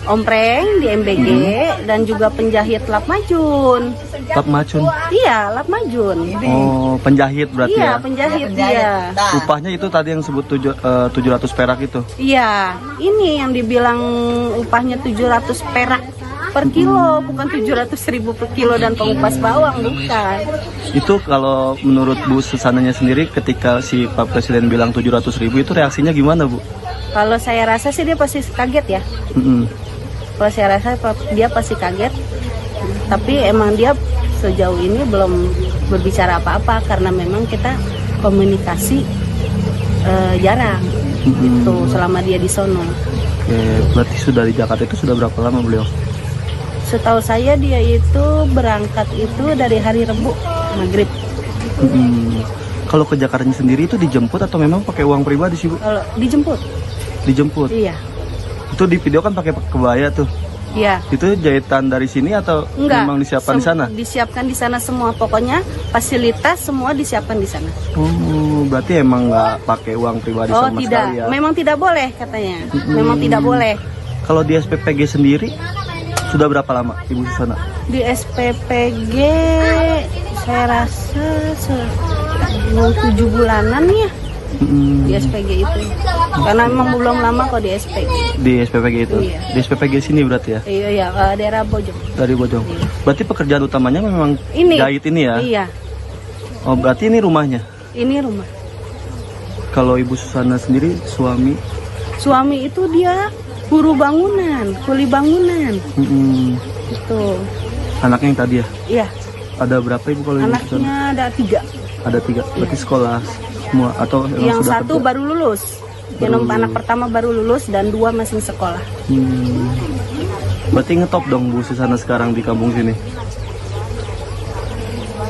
ompreng di MBG dan juga penjahit lap majun. lap macun. Iya, lap majun. Oh, penjahit berarti Iya, ya. penjahit dia. Upahnya itu tadi yang sebut 700 perak itu. Iya, ini yang dibilang upahnya 700 perak per kilo, bukan 700.000 per kilo dan pengupas bawang, bukan. Itu kalau menurut Bu Susananya sendiri ketika si Pak Presiden bilang 700.000 itu reaksinya gimana, Bu? Kalau saya rasa sih dia pasti kaget ya. Mm-mm. Kalau saya rasa dia pasti kaget. Tapi emang dia sejauh ini belum berbicara apa-apa karena memang kita komunikasi jarang gitu selama dia di sono. Oke, berarti sudah di Jakarta itu sudah berapa lama beliau? Setahu saya dia itu berangkat itu dari hari Rebu maghrib. Kalau ke Jakartanya sendiri itu dijemput atau memang pakai uang pribadi sih, Bu? Kalau dijemput, Dijemput. iya, Itu di video kan pakai kebaya tuh. iya. Itu jahitan dari sini atau Enggak, memang disiapkan di sana? Disiapkan di sana semua, pokoknya fasilitas semua disiapkan di sana. Oh, berarti emang nggak pakai uang pribadi Oh sama tidak, sekali ya? memang tidak boleh katanya, memang tidak boleh. Kalau di SPPG sendiri sudah berapa lama Ibu Susana? Di SPPG saya rasa 7 bulanan ya di SPG itu, karena memang belum lama kok di SPG. Di SPPG itu? Iya. Di SPPG sini berarti ya? Iya, iya, daerah Bojong. Dari Bojong. Iya. Berarti pekerjaan utamanya memang Ini. jahit ini ya? Iya, Oh, berarti ini rumahnya? ini rumah. Kalau Ibu Susana sendiri suami? Suami itu dia buruh bangunan, kuli bangunan. Itu. Anaknya yang tadi ya? Iya, Ada berapa Ibu kalau Ibu Susana? anaknya ada 3. Ada 3. Berarti sekolah semua atau emang Yang sudah satu kerja? baru lulus. Yang anak pertama baru lulus dan 2 masih sekolah. Berarti ngetop dong Bu Susana sekarang di kampung sini?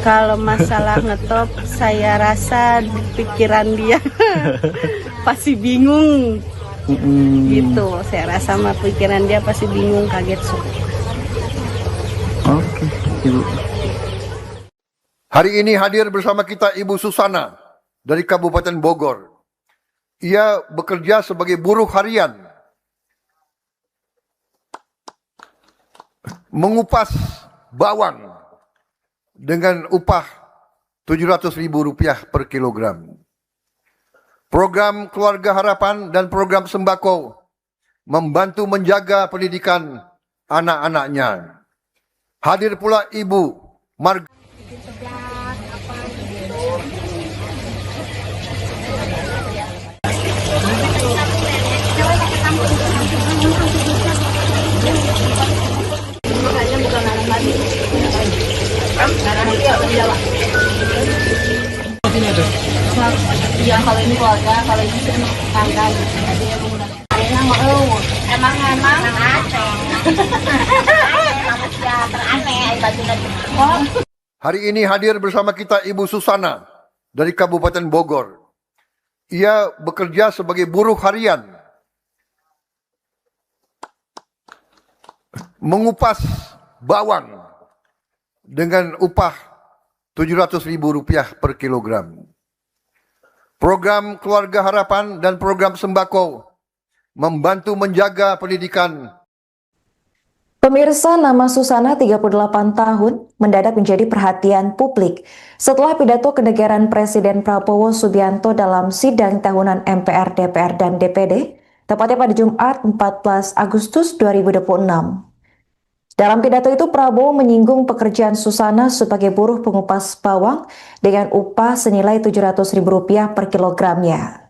Kalau masalah ngetop, saya rasa pikiran dia pasti bingung gitu. Saya rasa mah pikiran dia pasti bingung, kaget. Oke, Ibu. Hari ini hadir bersama kita Ibu Susana dari Kabupaten Bogor. Ia bekerja sebagai buruh harian, mengupas bawang dengan upah Rp700.000 per kilogram. Program Keluarga Harapan dan program sembako membantu menjaga pendidikan anak-anaknya. Hadir pula Ibu Marga. Ya kalau ini keluarga, kalau ini tangga. Emang Hari ini hadir bersama kita Ibu Susana dari Kabupaten Bogor. Ia bekerja sebagai buruh harian, mengupas bawang dengan upah Rp700.000 per kilogram. Program Keluarga Harapan dan program sembako membantu menjaga pendidikan. Pemirsa, nama Susana 38 tahun mendadak menjadi perhatian publik setelah pidato kenegaraan Presiden Prabowo Subianto dalam sidang tahunan MPR, DPR, dan DPD, tepatnya pada Jumat 14 Agustus 2026. Dalam pidato itu, Prabowo menyinggung pekerjaan Susana sebagai buruh pengupas bawang dengan upah senilai Rp700.000 per kilogramnya.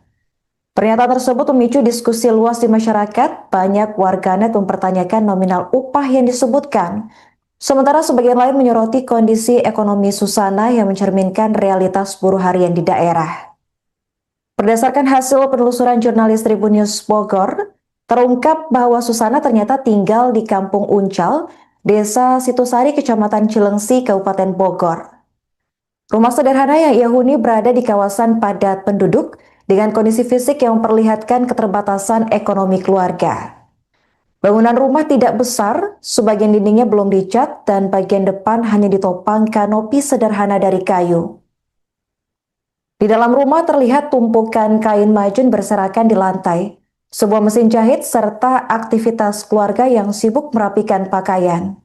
Pernyataan tersebut memicu diskusi luas di masyarakat. Banyak warganet mempertanyakan nominal upah yang disebutkan. Sementara sebagian lain menyoroti kondisi ekonomi Susana yang mencerminkan realitas buruh harian di daerah. Berdasarkan hasil penelusuran jurnalis Tribun News Bogor, terungkap bahwa Susana ternyata tinggal di Kampung Uncal, Desa Situsari, Kecamatan Cilengsi, Kabupaten Bogor. Rumah sederhana yang ia huni berada di kawasan padat penduduk dengan kondisi fisik yang memperlihatkan keterbatasan ekonomi keluarga. Bangunan rumah tidak besar, sebagian dindingnya belum dicat dan bagian depan hanya ditopang kanopi sederhana dari kayu. Di dalam rumah terlihat tumpukan kain majun berserakan di lantai. sebuah mesin jahit, serta aktivitas keluarga yang sibuk merapikan pakaian.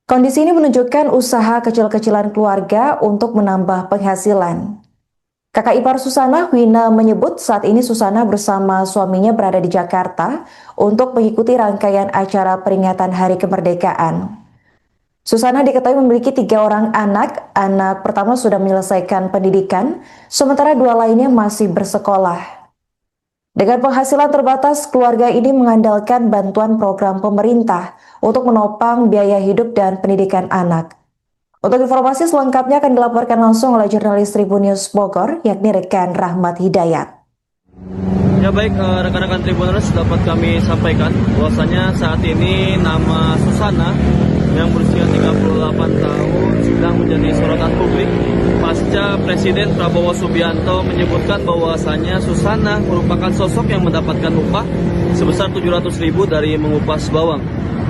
Kondisi ini menunjukkan usaha kecil-kecilan keluarga untuk menambah penghasilan. Kakak ipar Susana, Wina, menyebut saat ini Susana bersama suaminya berada di Jakarta untuk mengikuti rangkaian acara peringatan Hari Kemerdekaan. Susana diketahui memiliki 3 orang anak. Anak pertama sudah menyelesaikan pendidikan, sementara 2 lainnya masih bersekolah. Dengan penghasilan terbatas, keluarga ini mengandalkan bantuan program pemerintah untuk menopang biaya hidup dan pendidikan anak. Untuk informasi selengkapnya akan dilaporkan langsung oleh jurnalis Tribun News Bogor, yakni rekan Rahmat Hidayat. Ya baik, rekan-rekan Tribuners, dapat kami sampaikan bahwasanya saat ini nama Susana yang berusia 38 tahun sedang menjadi sorotan publik pasca Presiden Prabowo Subianto menyebutkan bahwasanya Susana merupakan sosok yang mendapatkan upah sebesar 700.000 dari mengupas bawang.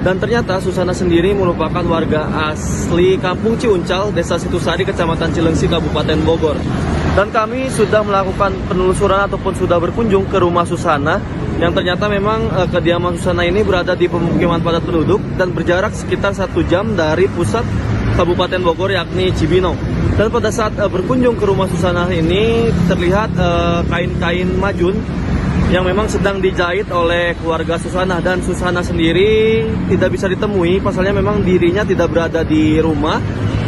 Dan ternyata Susana sendiri merupakan warga asli Kampung Ciuncal, Desa Situsari, Kecamatan Cilengsi, Kabupaten Bogor. Dan kami sudah melakukan penelusuran ataupun sudah berkunjung ke rumah Susana, yang ternyata memang kediaman Susana ini berada di pemukiman padat penduduk dan berjarak sekitar 1 jam dari pusat Kabupaten Bogor, yakni Cibinong. Dan pada saat berkunjung ke rumah Susana ini terlihat kain-kain majun yang memang sedang dijahit oleh keluarga Susana, dan Susana sendiri tidak bisa ditemui, pasalnya memang dirinya tidak berada di rumah.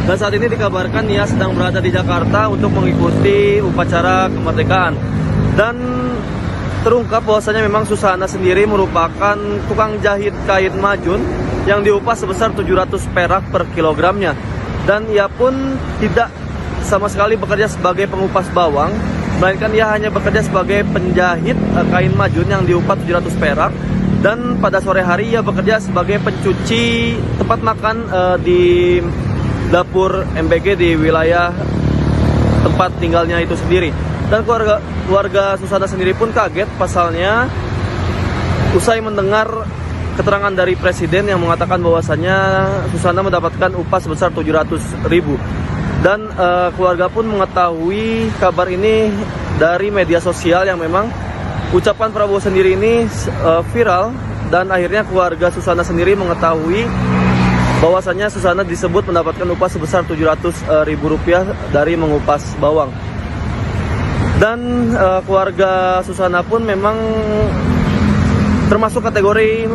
Dan saat ini dikabarkan ia sedang berada di Jakarta untuk mengikuti upacara kemerdekaan. Dan terungkap bahwasanya memang Susana sendiri merupakan tukang jahit kain majun yang diupah sebesar 700 perak per kilogramnya. Dan ia pun tidak sama sekali bekerja sebagai pengupas bawang, melainkan ia hanya bekerja sebagai penjahit kain majun yang diupah 700 perak. Dan pada sore hari ia bekerja sebagai pencuci tempat makan di dapur MBG di wilayah tempat tinggalnya itu sendiri. Dan keluarga Susana sendiri pun kaget, pasalnya usai mendengar keterangan dari Presiden yang mengatakan bahwasannya Susana mendapatkan upah sebesar 700.000. Dan keluarga pun mengetahui kabar ini dari media sosial yang memang ucapan Prabowo sendiri ini viral, dan akhirnya keluarga Susana sendiri mengetahui bahwasannya Susana disebut mendapatkan upah sebesar 700.000 rupiah dari mengupas bawang. Dan keluarga Susana pun memang termasuk kategori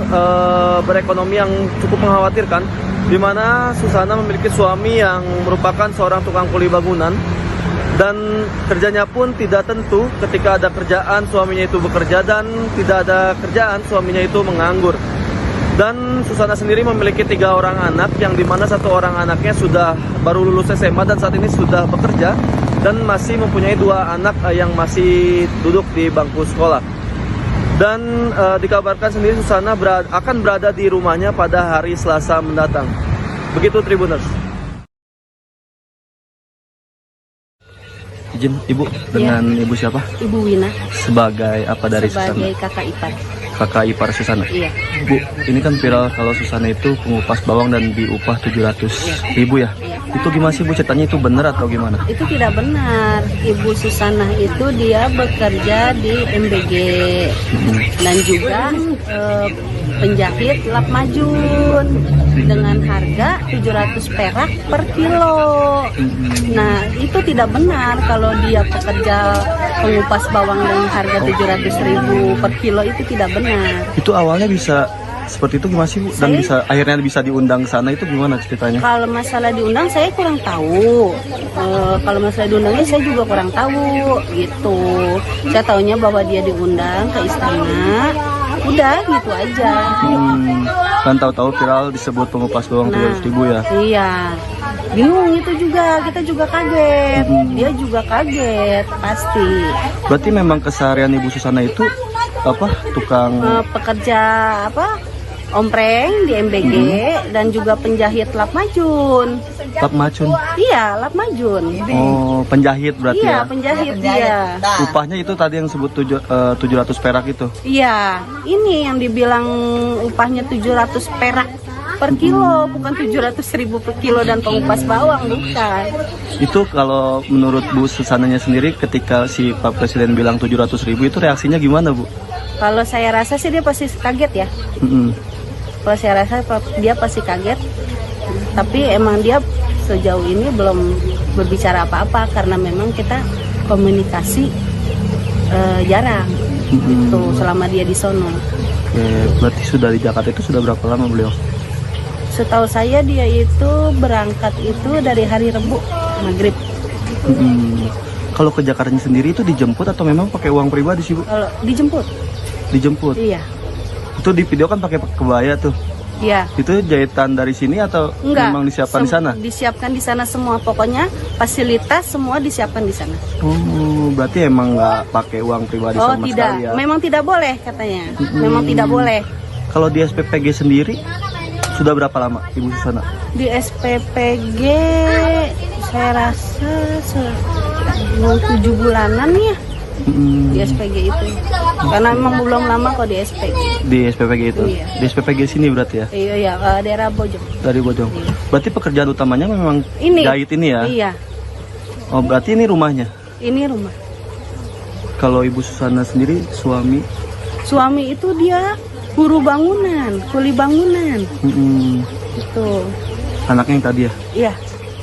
berekonomi yang cukup mengkhawatirkan, di mana Susana memiliki suami yang merupakan seorang tukang kuli bangunan, dan kerjanya pun tidak tentu. Ketika ada kerjaan suaminya itu bekerja, dan tidak ada kerjaan suaminya itu menganggur. Dan Susana sendiri memiliki 3 orang anak, yang dimana 1 orang anaknya sudah baru lulus SMA dan saat ini sudah bekerja, dan masih mempunyai 2 anak yang masih duduk di bangku sekolah. Dan dikabarkan sendiri Susana akan berada di rumahnya pada hari Selasa mendatang. Begitu Tribuners. Izin Ibu, dengan Ibu siapa? Ibu Wina. Sebagai apa dari Susana? Sebagai kakak ipar. Kakak ipar Susana? Iya. Bu, ini kan viral kalau Susana itu pengupas bawang dan diupah 700.000 ya? Iya. Itu gimana sih Bu, ceritanya itu benar atau gimana? Itu tidak benar. Ibu Susana itu dia bekerja di MBG dan juga penjahit lap majun dengan harga 700 perak per kilo. Nah, itu tidak benar kalau dia pekerja pengupas bawang dengan harga 700.000 per kilo, itu tidak benar. Itu awalnya bisa seperti itu gimana sih Bu? Dan akhirnya bisa diundang sana, itu gimana ceritanya? Kalau masalah diundang saya kurang tahu. Kalau masalah diundangnya saya juga kurang tahu gitu. Saya tahunya bahwa dia diundang ke istana. Udah gitu aja. Kan tahu-tahu viral disebut pengupas bawang 700.000 ya? Iya. Bingung itu juga, kita juga kaget. Dia juga kaget pasti. Berarti memang keseharian Ibu Susana itu apa? Tukang Pekerja apa? Ompreng di MBG dan juga penjahit lap majun. lap macun. Iya, lap majun. Oh, penjahit berarti Iya, ya? penjahit dia. Upahnya itu tadi yang sebut 700 perak itu? Iya, ini yang dibilang upahnya 700 perak per kilo, bukan 700.000 per kilo dan pengupas bawang, bukan. Itu kalau menurut Bu Susananya sendiri ketika si Pak Presiden bilang 700.000 itu reaksinya gimana Bu? Kalau saya rasa sih dia pasti kaget ya. Mm-mm. Kalau saya rasa dia pasti kaget. Tapi emang dia sejauh ini belum berbicara apa-apa karena memang kita komunikasi jarang gitu selama dia di sono. Oke, berarti sudah di Jakarta itu sudah berapa lama beliau? Setahu saya dia itu berangkat itu dari hari Rebu maghrib. Kalau ke Jakartanya sendiri itu dijemput atau memang pakai uang pribadi sih Bu? Kalau dijemput, Dijemput. iya, Itu di video kan pakai kebaya tuh. iya. Itu jahitan dari sini atau Enggak, memang disiapkan di sana? Disiapkan di sana semua, pokoknya fasilitas semua disiapkan di sana. Oh, berarti emang nggak pakai uang pribadi Oh sama tidak, sekali ya? memang tidak boleh katanya, memang tidak boleh. Kalau di SPPG sendiri sudah berapa lama Ibu Susana? Di SPPG saya rasa 7 bulanan ya di SPG itu, karena memang belum lama kok di SPG. Di SPPG itu? Iya. Di SPPG sini berarti ya? Iya, iya, daerah Bojong. Dari Bojong? Iya. Berarti pekerjaan utamanya memang Ini. jahit ini ya? Iya, Oh, berarti ini rumahnya? ini rumah. Kalau Ibu Susana sendiri suami? Suami itu dia buruh bangunan, kuli bangunan. Itu. Anaknya yang tadi ya? Iya,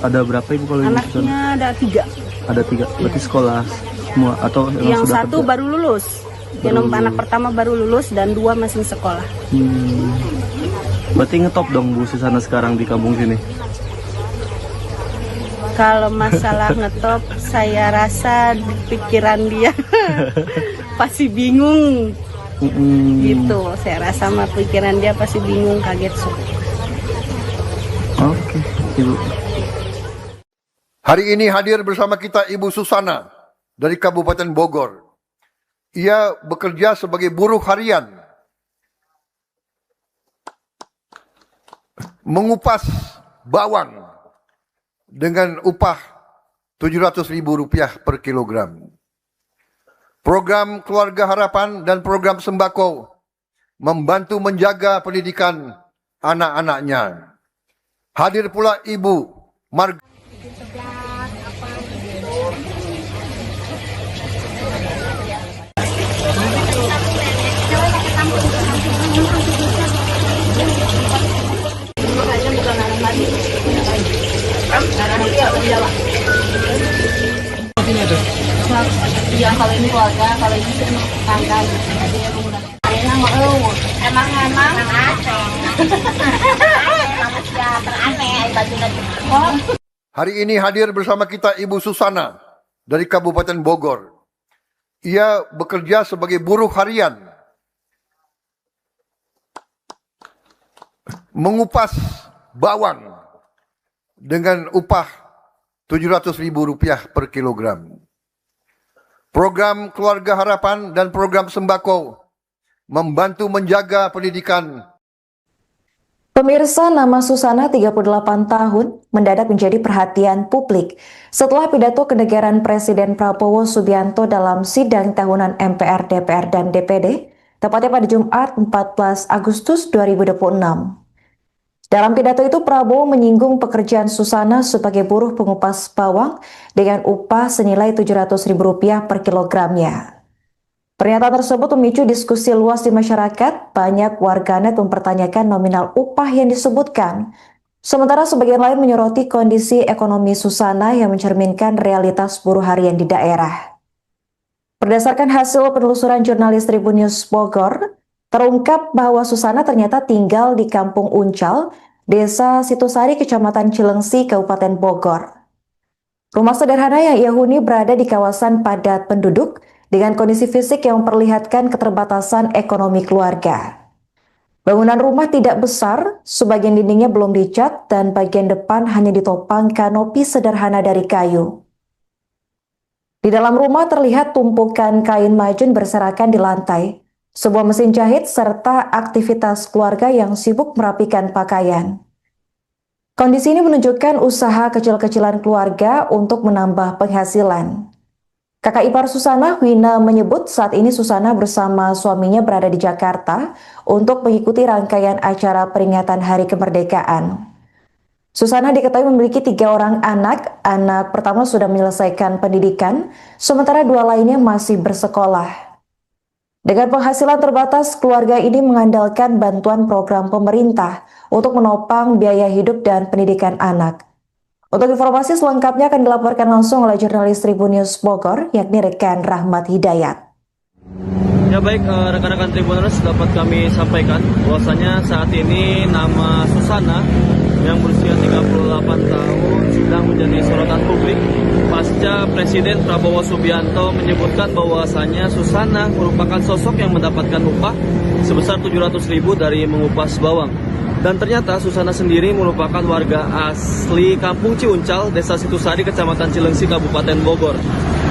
Ada berapa Ibu kalau Ibu Susana? anaknya ada 3. Ada 3, berarti sekolah semua atau memang Yang sudah satu kerja? baru lulus. Yang anak pertama baru lulus dan 2 masih sekolah. Berarti ngetop dong Bu Susana sekarang di kampung sini? Kalau masalah ngetop, saya rasa di pikiran dia pasti bingung gitu. Saya rasa mah pikiran dia pasti bingung, kaget. Oke, Ibu. Hari ini hadir bersama kita Ibu Susana dari Kabupaten Bogor. Ia bekerja sebagai buruh harian, mengupas bawang dengan upah Rp700.000 per kilogram. Program Keluarga Harapan dan program sembako membantu menjaga pendidikan anak-anaknya. Hadir pula Ibu Marga. Yang kalau ini keluarga, kalau ini tetangga. Hari ini hadir bersama kita Ibu Susana dari Kabupaten Bogor. Ia bekerja sebagai buruh harian, mengupas bawang dengan upah Rp700.000 per kilogram. Program Keluarga Harapan dan program sembako membantu menjaga pendidikan. Pemirsa, nama Susana 38 tahun mendadak menjadi perhatian publik setelah pidato kenegaraan Presiden Prabowo Subianto dalam sidang tahunan MPR, DPR, dan DPD, tepatnya pada Jumat 14 Agustus 2026. Dalam pidato itu, Prabowo menyinggung pekerjaan Susana sebagai buruh pengupas bawang dengan upah senilai Rp700.000 per kilogramnya. Pernyataan tersebut memicu diskusi luas di masyarakat. Banyak warganet mempertanyakan nominal upah yang disebutkan. Sementara sebagian lain menyoroti kondisi ekonomi Susana yang mencerminkan realitas buruh harian di daerah. Berdasarkan hasil penelusuran jurnalis Tribun News Bogor, terungkap bahwa Susana ternyata tinggal di Kampung Uncal, Desa Situsari, Kecamatan Cilengsi, Kabupaten Bogor. Rumah sederhana yang ia huni berada di kawasan padat penduduk dengan kondisi fisik yang memperlihatkan keterbatasan ekonomi keluarga. Bangunan rumah tidak besar, sebagian dindingnya belum dicat, dan bagian depan hanya ditopang kanopi sederhana dari kayu. Di dalam rumah terlihat tumpukan kain majun berserakan di lantai, sebuah mesin jahit, serta aktivitas keluarga yang sibuk merapikan pakaian. Kondisi ini menunjukkan usaha kecil-kecilan keluarga untuk menambah penghasilan. Kakak ipar Susana, Wina, menyebut saat ini Susana bersama suaminya berada di Jakarta untuk mengikuti rangkaian acara peringatan Hari Kemerdekaan. Susana diketahui memiliki 3 orang anak. Anak pertama sudah menyelesaikan pendidikan, sementara 2 lainnya masih bersekolah. Dengan penghasilan terbatas, keluarga ini mengandalkan bantuan program pemerintah untuk menopang biaya hidup dan pendidikan anak. Untuk informasi selengkapnya akan dilaporkan langsung oleh jurnalis Tribun News Bogor, yakni rekan Rahmat Hidayat. Ya baik, rekan-rekan Tribuners, dapat kami sampaikan bahwasanya saat ini nama Susana yang berusia 38 tahun sedang menjadi sorotan publik pasca Presiden Prabowo Subianto menyebutkan bahwasanya Susana merupakan sosok yang mendapatkan upah sebesar 700.000 dari mengupas bawang. Dan ternyata Susana sendiri merupakan warga asli Kampung Ciuncal, Desa Situsari, Kecamatan Cilengsi, Kabupaten Bogor.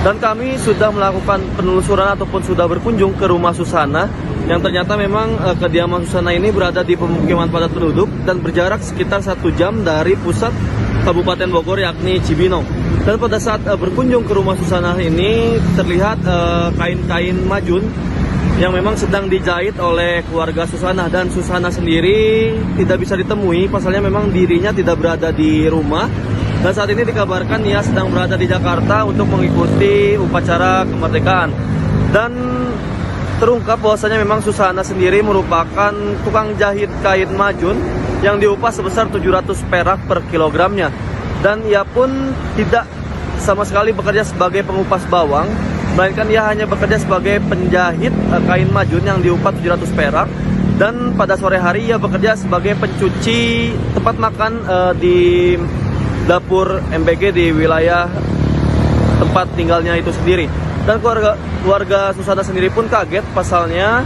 Dan kami sudah melakukan penelusuran ataupun sudah berkunjung ke rumah Susana, yang ternyata memang kediaman Susana ini berada di pemukiman padat penduduk dan berjarak sekitar 1 jam dari pusat Kabupaten Bogor, yakni Cibinong. Dan pada saat berkunjung ke rumah Susana ini terlihat kain-kain majun yang memang sedang dijahit oleh keluarga Susana, dan Susana sendiri tidak bisa ditemui, pasalnya memang dirinya tidak berada di rumah. Dan saat ini dikabarkan ia sedang berada di Jakarta untuk mengikuti upacara kemerdekaan. Dan terungkap bahwasanya memang Susana sendiri merupakan tukang jahit kain majun yang diupah sebesar 700 perak per kilogramnya. Dan ia pun tidak sama sekali bekerja sebagai pengupas bawang, melainkan ia hanya bekerja sebagai penjahit kain majun yang diupah 700 perak. Dan pada sore hari ia bekerja sebagai pencuci tempat makan di dapur MBG di wilayah tempat tinggalnya itu sendiri. Dan keluarga Susana sendiri pun kaget, pasalnya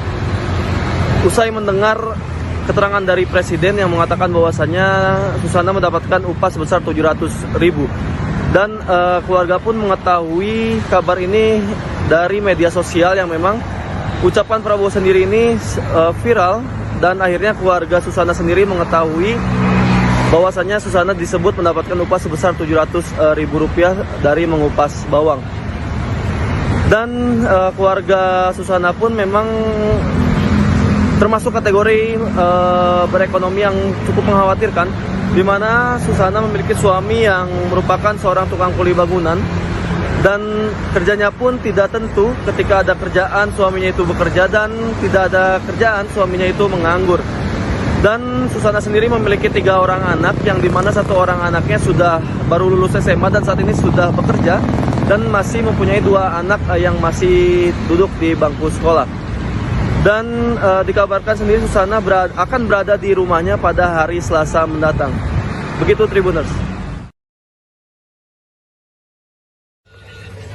usai mendengar keterangan dari Presiden yang mengatakan bahwasanya Susana mendapatkan upah sebesar 700.000. Dan keluarga pun mengetahui kabar ini dari media sosial yang memang ucapan Prabowo sendiri ini viral, dan akhirnya keluarga Susana sendiri mengetahui bahwasanya Susana disebut mendapatkan upah sebesar 700.000 rupiah dari mengupas bawang. Dan keluarga Susana pun memang termasuk kategori berekonomi yang cukup mengkhawatirkan, di mana Susana memiliki suami yang merupakan seorang tukang kuli bangunan, dan kerjanya pun tidak tentu. Ketika ada kerjaan suaminya itu bekerja, dan tidak ada kerjaan suaminya itu menganggur. Dan Susana sendiri memiliki 3 orang anak, yang dimana 1 orang anaknya sudah baru lulus SMA dan saat ini sudah bekerja, dan masih mempunyai 2 anak yang masih duduk di bangku sekolah. Dan dikabarkan sendiri Susana akan berada di rumahnya pada hari Selasa mendatang. Begitu Tribuners.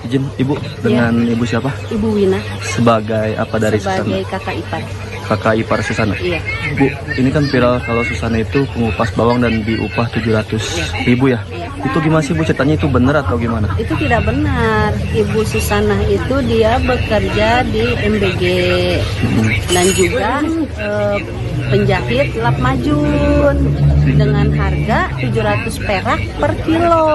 Izin Ibu, dengan Ibu siapa? Ibu Wina, Sebagai apa dari sebagai Susana? kakak ipar. Kakak ipar Susana. Iya. Bu, ini kan viral kalau Susana itu pengupas bawang dan diupah 700.000 ya. Itu gimana sih Bu, ceritanya itu benar atau gimana? Itu tidak benar. Ibu Susana itu dia bekerja di MBG dan juga penjahit lap majun dengan harga 700 perak per kilo.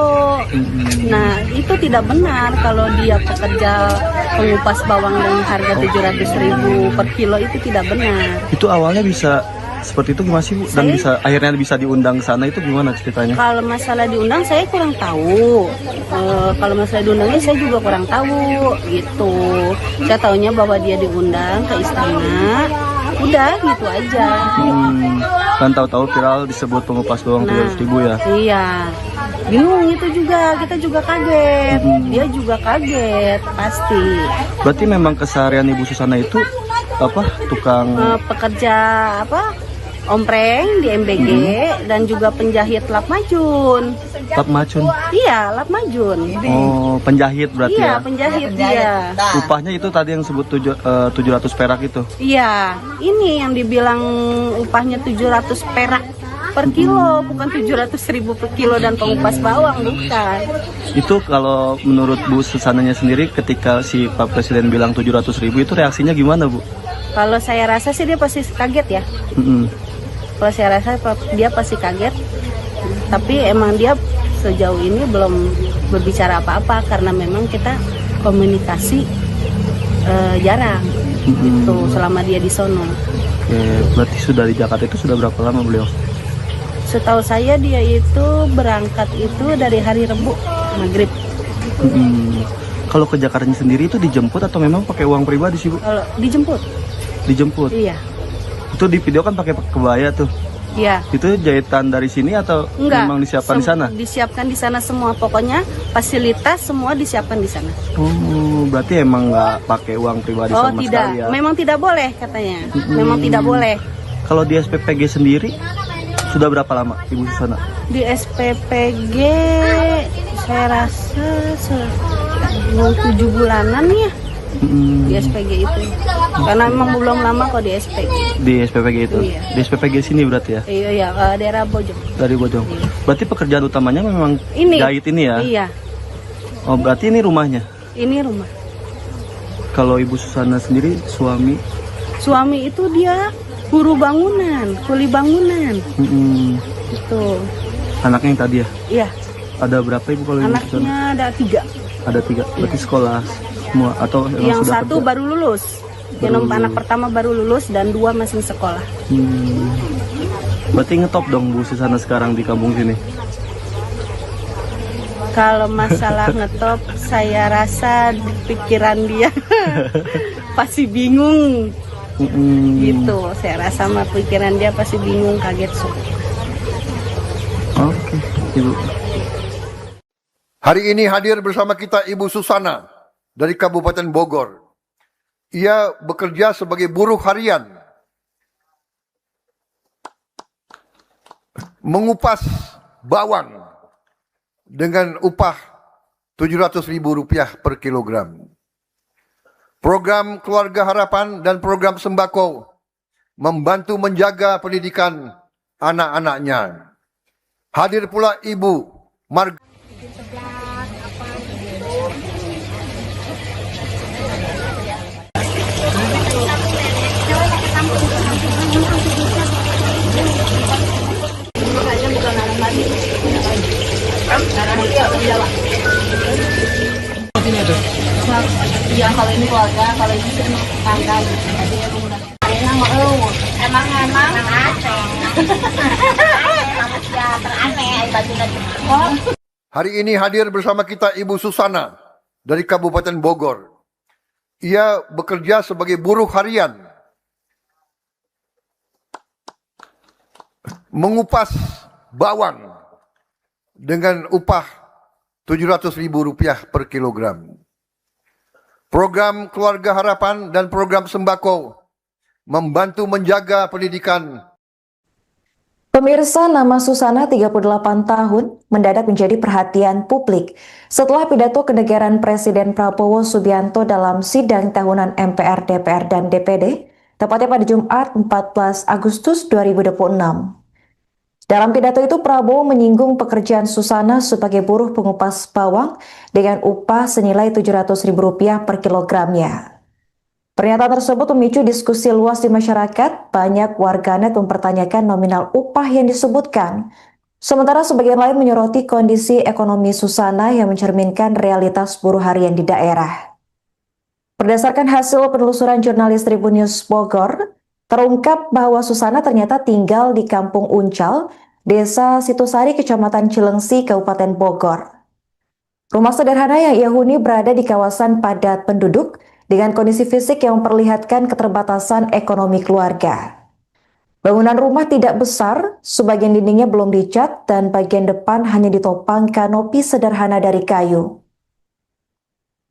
Nah, itu tidak benar kalau dia pekerja pengupas bawang dengan harga 700.000 per kilo, itu tidak benar. Itu awalnya bisa seperti itu gimana sih Bu? Dan akhirnya bisa diundang sana, itu gimana ceritanya? Kalau masalah diundang saya kurang tahu. Kalau masalah diundangnya saya juga kurang tahu gitu. Saya tahunya bahwa dia diundang ke istana. Udah gitu aja. Kan tahu-tahu viral disebut pengupas bawang 700.000 ya? Iya. Bingung itu juga, kita juga kaget. Dia juga kaget pasti. Berarti memang keseharian Ibu Susana itu apa? Tukang Pekerja apa? Ompreng di MBG dan juga penjahit lap majun. lap macun. Iya, lap majun. Oh, penjahit berarti Iya, ya? penjahit dia. Upahnya itu tadi yang sebut 700 perak itu? Iya, ini yang dibilang upahnya 700 perak per kilo, bukan 700.000 per kilo dan pengupas bawang, bukan. Itu kalau menurut Bu Susananya sendiri, ketika si Pak Presiden bilang 700.000 itu reaksinya gimana Bu? Kalau saya rasa sih dia pasti kaget ya. Kalau saya rasa dia pasti kaget. Tapi emang dia sejauh ini belum berbicara apa-apa karena memang kita komunikasi jarang gitu selama dia di sono. Oke, berarti sudah di Jakarta itu sudah berapa lama beliau? Setahu saya dia itu berangkat itu dari hari Rebu maghrib. Kalau ke Jakartanya sendiri itu dijemput atau memang pakai uang pribadi sih Bu? Kalau dijemput, Dijemput. iya, Itu di video kan pakai kebaya tuh. iya. Itu jahitan dari sini atau Enggak, memang disiapkan di sana? Disiapkan di sana semua, pokoknya fasilitas semua disiapkan di sana. Oh, berarti emang nggak pakai uang pribadi Oh sama tidak, sekali ya? memang tidak boleh katanya, memang tidak boleh. Kalau di SPPG sendiri sudah berapa lama Ibu Susana? Di SPPG saya rasa 7 bulanan ya di SPG itu, karena memang belum lama kok di SPG. Di SPPG itu? Iya. Di SPPG sini berarti ya? Iya, iya, daerah Bojong. Dari Bojong. Iya. Berarti pekerjaan utamanya memang Ini. jahit ini ya? Iya, Oh, berarti ini rumahnya? ini rumah. Kalau Ibu Susana sendiri suami? Suami itu dia buruh bangunan, kuli bangunan. Itu. Anaknya yang tadi ya? Iya, Ada berapa Ibu kalau Ibu Susana? anaknya ada 3. Ada 3. Berarti sekolah semua atau emang Yang sudah satu kerja? baru lulus. Yang anak pertama baru lulus dan 2 masih sekolah. Berarti ngetop dong Bu Susana sekarang di kampung sini? Kalau masalah ngetop, saya rasa pikiran dia pasti bingung. Gitu, saya rasa mah pikiran dia pasti bingung, kaget. Oke, Ibu. Hari ini hadir bersama kita Ibu Susana dari Kabupaten Bogor. Ia bekerja sebagai buruh harian, mengupas bawang dengan upah Rp700.000 per kilogram. Program Keluarga Harapan dan program sembako membantu menjaga pendidikan anak-anaknya. Hadir pula Ibu Marga. Yang kalau ini keluarga, kalau ini tetangga. Emang Hari ini hadir bersama kita Ibu Susana dari Kabupaten Bogor. Ia bekerja sebagai buruh harian, mengupas bawang dengan upah Rp700.000 per kilogram. Program Keluarga Harapan dan program sembako membantu menjaga pendidikan. Pemirsa, nama Susana 38 tahun mendadak menjadi perhatian publik setelah pidato kenegaraan Presiden Prabowo Subianto dalam sidang tahunan MPR, DPR, dan DPD, tepatnya pada Jumat 14 Agustus 2026. Dalam pidato itu, Prabowo menyinggung pekerjaan Susana sebagai buruh pengupas bawang dengan upah senilai Rp700.000 per kilogramnya. Pernyataan tersebut memicu diskusi luas di masyarakat. Banyak warganet mempertanyakan nominal upah yang disebutkan. Sementara sebagian lain menyoroti kondisi ekonomi Susana yang mencerminkan realitas buruh harian di daerah. Berdasarkan hasil penelusuran jurnalis Tribun News Bogor, terungkap bahwa Susana ternyata tinggal di Kampung Uncal, Desa Situsari, Kecamatan Cilengsi, Kabupaten Bogor. Rumah sederhana yang ia huni berada di kawasan padat penduduk dengan kondisi fisik yang memperlihatkan keterbatasan ekonomi keluarga. Bangunan rumah tidak besar, sebagian dindingnya belum dicat dan bagian depan hanya ditopang kanopi sederhana dari kayu.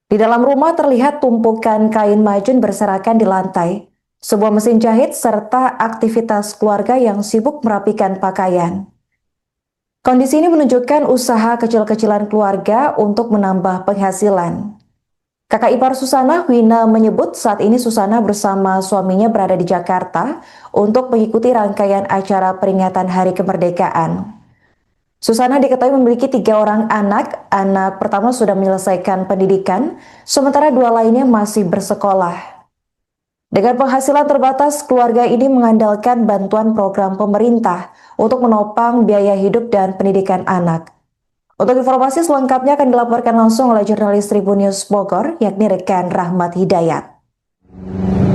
Di dalam rumah terlihat tumpukan kain majun berserakan di lantai, sebuah mesin jahit, serta aktivitas keluarga yang sibuk merapikan pakaian. Kondisi ini menunjukkan usaha kecil-kecilan keluarga untuk menambah penghasilan. Kakak ipar Susana, Wina, menyebut saat ini Susana bersama suaminya berada di Jakarta untuk mengikuti rangkaian acara peringatan Hari Kemerdekaan. Susana diketahui memiliki 3 orang anak. Anak pertama sudah menyelesaikan pendidikan, sementara 2 lainnya masih bersekolah. Dengan penghasilan terbatas, keluarga ini mengandalkan bantuan program pemerintah untuk menopang biaya hidup dan pendidikan anak. Untuk informasi selengkapnya akan dilaporkan langsung oleh jurnalis Tribun News Bogor, yakni rekan Rahmat Hidayat.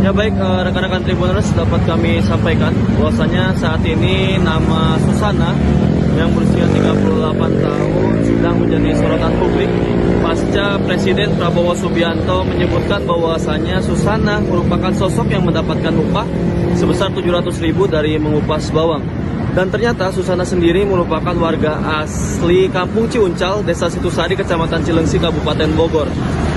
Ya baik, rekan-rekan Tribuners, dapat kami sampaikan bahwasanya saat ini nama Susana yang berusia 38 tahun sedang menjadi sorotan publik pasca Presiden Prabowo Subianto menyebutkan bahwasanya Susana merupakan sosok yang mendapatkan upah sebesar 700.000 dari mengupas bawang. Dan ternyata Susana sendiri merupakan warga asli Kampung Ciuncal, Desa Situsari, Kecamatan Cilengsi, Kabupaten Bogor.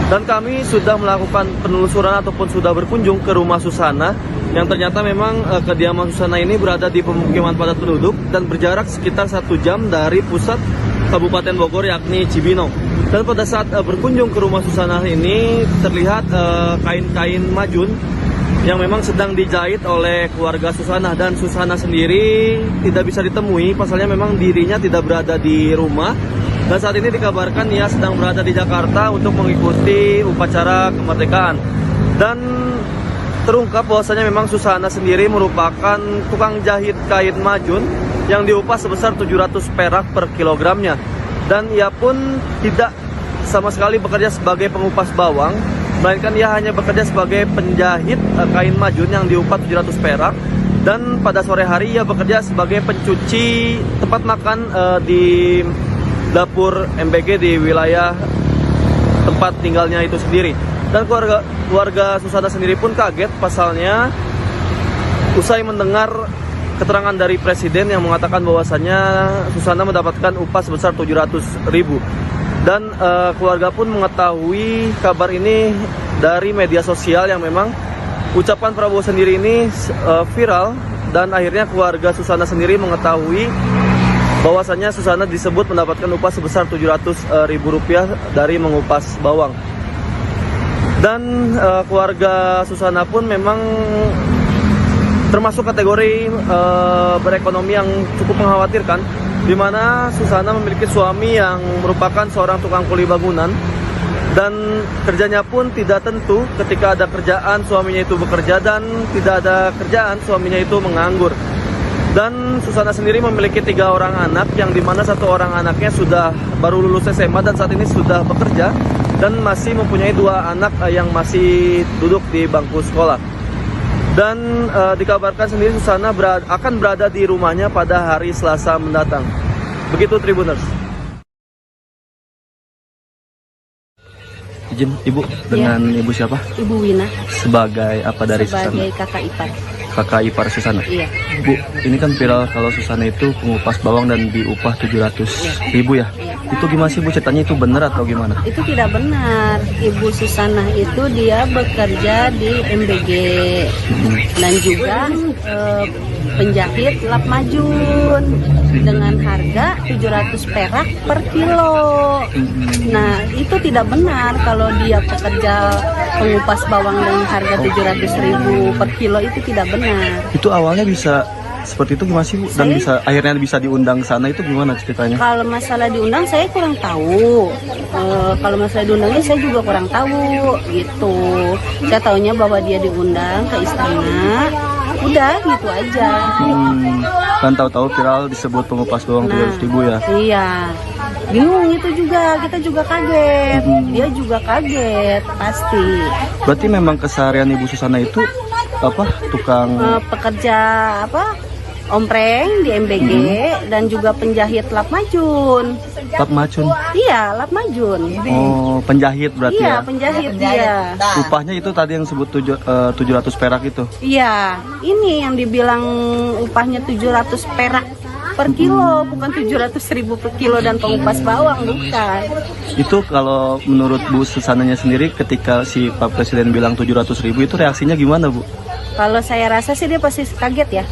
Dan kami sudah melakukan penelusuran ataupun sudah berkunjung ke rumah Susana, yang ternyata memang kediaman Susana ini berada di pemukiman padat penduduk dan berjarak sekitar 1 jam dari pusat Kabupaten Bogor, yakni Cibinong. Dan pada saat berkunjung ke rumah Susana ini terlihat kain-kain majun yang memang sedang dijahit oleh keluarga Susana, dan Susana sendiri tidak bisa ditemui, pasalnya memang dirinya tidak berada di rumah. Dan saat ini dikabarkan ia sedang berada di Jakarta untuk mengikuti upacara kemerdekaan. Dan terungkap bahwasanya memang Susana sendiri merupakan tukang jahit kain majun yang diupah sebesar 700 perak per kilogramnya. Dan ia pun tidak sama sekali bekerja sebagai pengupas bawang, melainkan ia hanya bekerja sebagai penjahit kain majun yang diupah 700 perak. Dan pada sore hari ia bekerja sebagai pencuci tempat makan di dapur MBG di wilayah tempat tinggalnya itu sendiri. Dan keluarga Susana sendiri pun kaget, pasalnya usai mendengar keterangan dari Presiden yang mengatakan bahwasannya Susana mendapatkan upah sebesar 700.000. Dan keluarga pun mengetahui kabar ini dari media sosial yang memang ucapan Prabowo sendiri ini viral, dan akhirnya keluarga Susana sendiri mengetahui bahwasannya Susana disebut mendapatkan upah sebesar 700.000 rupiah dari mengupas bawang. Dan keluarga Susana pun memang termasuk kategori berekonomi yang cukup mengkhawatirkan, di mana Susana memiliki suami yang merupakan seorang tukang kuli bangunan, dan kerjanya pun tidak tentu. Ketika ada kerjaan suaminya itu bekerja, dan tidak ada kerjaan suaminya itu menganggur. Dan Susana sendiri memiliki 3 orang anak, yang dimana 1 orang anaknya sudah baru lulus SMA dan saat ini sudah bekerja, dan masih mempunyai 2 anak yang masih duduk di bangku sekolah. Dan dikabarkan sendiri Susana akan berada di rumahnya pada hari Selasa mendatang. Begitu Tribuners. Izin Ibu, dengan Ibu siapa? Ibu Wina, Sebagai apa dari Susana? sebagai kakak ipar. Kakak ipar Susana. Iya. Bu, ini kan viral kalau Susana itu pengupas bawang dan diupah 700.000 ya. Itu gimana sih Bu, ceritanya itu benar atau gimana? Itu tidak benar. Ibu Susana itu dia bekerja di MBG dan juga penjahit lap majun dengan harga 700 perak per kilo. Nah, itu tidak benar kalau dia pekerja pengupas bawang dengan harga 700.000 per kilo, itu tidak benar. Itu awalnya bisa seperti itu gimana sih Bu? Dan akhirnya bisa diundang sana, itu gimana ceritanya? Kalau masalah diundang saya kurang tahu. Kalau masalah diundangnya saya juga kurang tahu gitu. Saya tahunya bahwa dia diundang ke istana. Udah gitu aja. Kan tahu-tahu viral disebut pengupas bawang 700.000 ya. Iya. Bingung itu juga, kita juga kaget. Dia juga kaget pasti. Berarti memang keseharian Ibu Susana itu apa? Tukang Pekerja apa? Ompreng di MBG dan juga penjahit lap majun. lap macun. Iya, lap majun. Oh, penjahit berarti Iya, ya. penjahit dia. Upahnya itu tadi yang sebut 700 perak itu. Iya, ini yang dibilang upahnya 700 perak per kilo, bukan 700.000 per kilo dan pengupas bawang, bukan. Itu kalau menurut Bu Susananya sendiri, ketika si Pak Presiden bilang 700.000 itu reaksinya gimana Bu? Kalau saya rasa sih dia pasti kaget ya.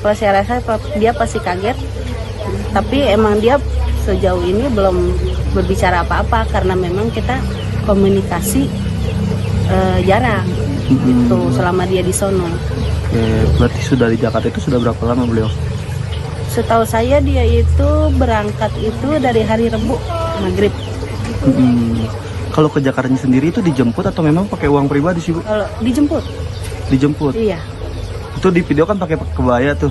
Kalau saya rasa dia pasti kaget. Tapi emang dia sejauh ini belum berbicara apa-apa karena memang kita komunikasi jarang gitu selama dia di sono. Berarti sudah di Jakarta itu sudah berapa lama beliau? Setahu saya dia itu berangkat itu dari hari Rebu maghrib. Kalau ke Jakartanya sendiri itu dijemput atau memang pakai uang pribadi sih Bu? Kalau dijemput? Dijemput. Iya. Itu di video kan pakai kebaya tuh.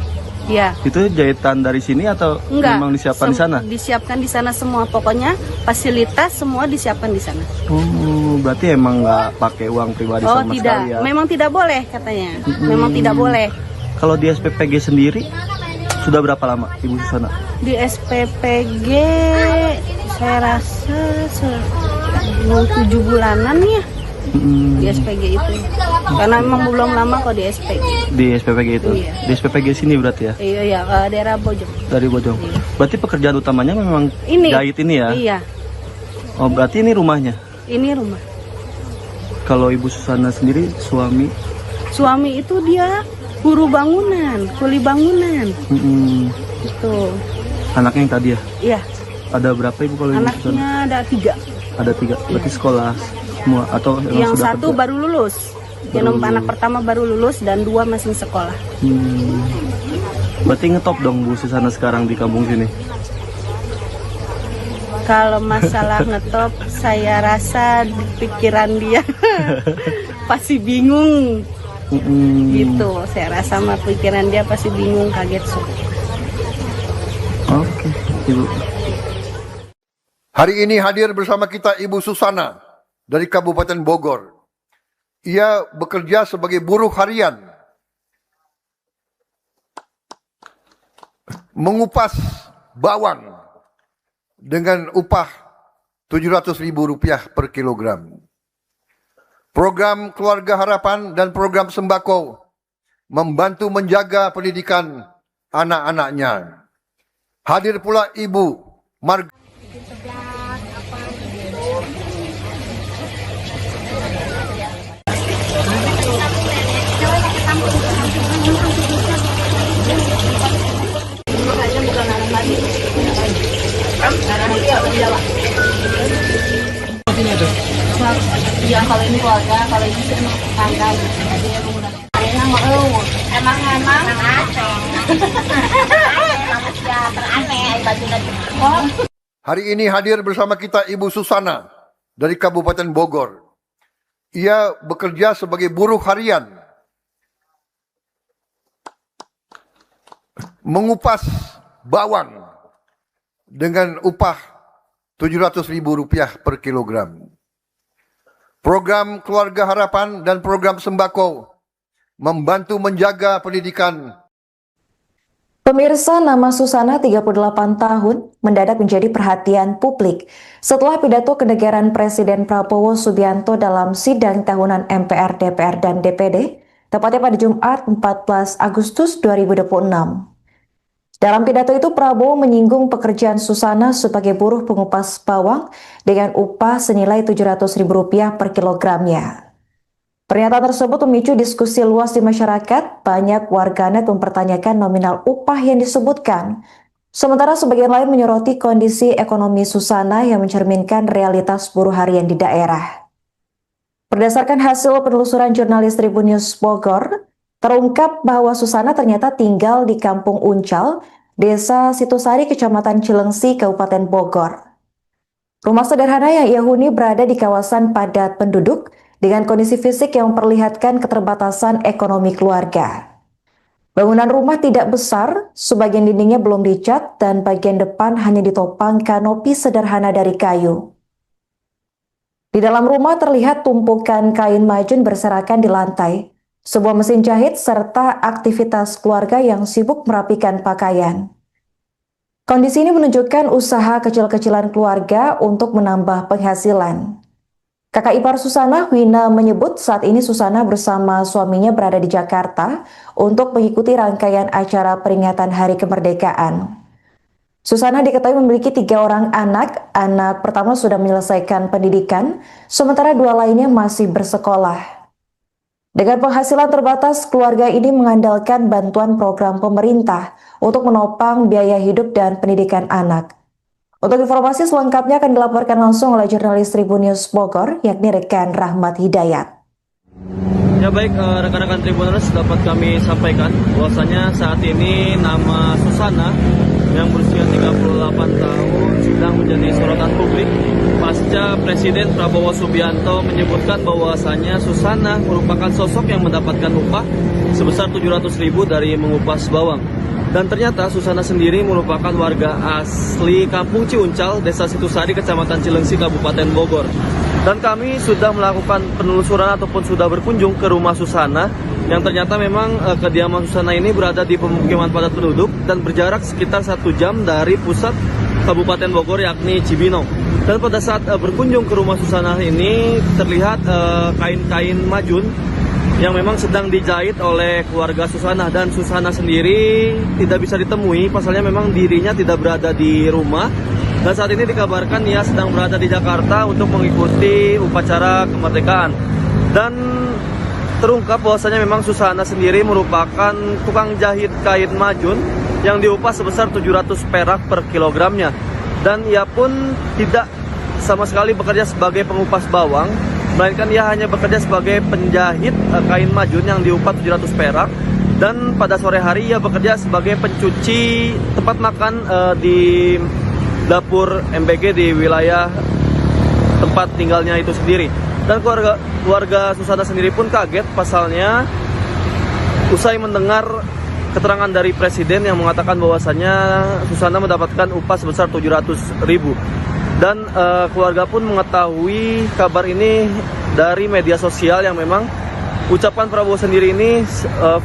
Ya. Itu jahitan dari sini atau Enggak. memang disiapkan di sana? Disiapkan di sana semua. Pokoknya fasilitas semua disiapkan di sana. Oh, berarti emang nggak pakai uang pribadi Oh, sama tidak. sekali ya? Memang tidak boleh katanya. Memang tidak boleh. Kalau di SPPG sendiri sudah berapa lama Ibu Susana? Di SPPG saya rasa 7 bulanan ya. Di SPG itu. Karena memang belum lama kok di SPG. Di SPPG itu? Iya. Di SPPG sini berarti ya? Iya, daerah Bojong. Dari Bojong. Iya. Berarti pekerjaan utamanya memang Ini. jahit ini ya? Iya, Oh, berarti ini rumahnya? ini rumah. Kalau Ibu Susana sendiri, suami? Suami itu dia buruh bangunan, kuli bangunan. Itu. Anaknya yang tadi ya? Iya, Ada berapa Ibu kalau Ibu Susana? anaknya ada 3. Ada 3. Berarti sekolah semua atau memang Yang sudah satu kerja? baru lulus. Yang anak pertama baru lulus dan 2 masih sekolah. Berarti ngetop dong Bu Susana sekarang di kampung sini? Kalau masalah ngetop, saya rasa di pikiran dia pasti bingung. Gitu, saya rasa mah pikiran dia pasti bingung, kaget. Oke, Ibu. Hari ini hadir bersama kita Ibu Susana dari Kabupaten Bogor. Ia bekerja sebagai buruh harian, mengupas bawang dengan upah Rp700.000 per kilogram. Program Keluarga Harapan dan program sembako membantu menjaga pendidikan anak-anaknya. Hadir pula Ibu Marga. Yang kalau ini keluarga, kalau ini tetangga. Hari ini hadir bersama kita Ibu Susana dari Kabupaten Bogor. Ia bekerja sebagai buruh harian, mengupas bawang dengan upah Rp700.000 per kilogram. Program Keluarga Harapan dan program sembako membantu menjaga pendidikan. Pemirsa, nama Susana 38 tahun mendadak menjadi perhatian publik setelah pidato kenegaraan Presiden Prabowo Subianto dalam sidang tahunan MPR, DPR, dan DPD, tepatnya pada Jumat 14 Agustus 2026. Dalam pidato itu, Prabowo menyinggung pekerjaan Susana sebagai buruh pengupas bawang dengan upah senilai Rp700.000 per kilogramnya. Pernyataan tersebut memicu diskusi luas di masyarakat. Banyak warganet mempertanyakan nominal upah yang disebutkan. Sementara sebagian lain menyoroti kondisi ekonomi Susana yang mencerminkan realitas buruh harian di daerah. Berdasarkan hasil penelusuran jurnalis Tribun News Bogor, terungkap bahwa Susana ternyata tinggal di Kampung Uncal, Desa Situsari, Kecamatan Cilengsi, Kabupaten Bogor. Rumah sederhana yang ia huni berada di kawasan padat penduduk dengan kondisi fisik yang memperlihatkan keterbatasan ekonomi keluarga. Bangunan rumah tidak besar, sebagian dindingnya belum dicat, dan bagian depan hanya ditopang kanopi sederhana dari kayu. Di dalam rumah terlihat tumpukan kain majun berserakan di lantai, sebuah mesin jahit, serta aktivitas keluarga yang sibuk merapikan pakaian. Kondisi ini menunjukkan usaha kecil-kecilan keluarga untuk menambah penghasilan. Kakak ipar Susana, Wina, menyebut saat ini Susana bersama suaminya berada di Jakarta untuk mengikuti rangkaian acara peringatan Hari Kemerdekaan. Susana diketahui memiliki 3 orang anak. Anak pertama sudah menyelesaikan pendidikan, sementara 2 lainnya masih bersekolah. Dengan penghasilan terbatas, keluarga ini mengandalkan bantuan program pemerintah untuk menopang biaya hidup dan pendidikan anak. Untuk informasi selengkapnya akan dilaporkan langsung oleh jurnalis Tribun News Bogor, yakni rekan Rahmat Hidayat. Ya baik, rekan-rekan Tribuners, dapat kami sampaikan bahwasanya saat ini nama Susana yang berusia 38 tahun sedang menjadi sorotan publik pasca Presiden Prabowo Subianto menyebutkan bahwasanya Susana merupakan sosok yang mendapatkan upah sebesar Rp700.000 dari mengupas bawang. Dan ternyata Susana sendiri merupakan warga asli Kampung Ciuncal, Desa Situsari, Kecamatan Cilengsi, Kabupaten Bogor. Dan kami sudah melakukan penelusuran ataupun sudah berkunjung ke rumah Susana, yang ternyata memang kediaman Susana ini berada di pemukiman padat penduduk dan berjarak sekitar 1 jam dari pusat Kabupaten Bogor, yakni Cibinong. Dan pada saat berkunjung ke rumah Susana ini terlihat kain-kain majun yang memang sedang dijahit oleh keluarga Susana, dan Susana sendiri tidak bisa ditemui, pasalnya memang dirinya tidak berada di rumah, dan saat ini dikabarkan ia sedang berada di Jakarta untuk mengikuti upacara kemerdekaan. Dan terungkap bahwasanya memang Susana sendiri merupakan tukang jahit kain majun yang diupah sebesar 700 perak per kilogramnya, dan ia pun tidak sama sekali bekerja sebagai pengupas bawang, melainkan ia hanya bekerja sebagai penjahit kain majun yang diupah 700 perak. Dan pada sore hari ia bekerja sebagai pencuci tempat makan di dapur MBG di wilayah tempat tinggalnya itu sendiri. Dan keluarga Susana sendiri pun kaget, pasalnya usai mendengar keterangan dari Presiden yang mengatakan bahwasannya Susana mendapatkan upah sebesar 700.000. Dan keluarga pun mengetahui kabar ini dari media sosial yang memang ucapan Prabowo sendiri ini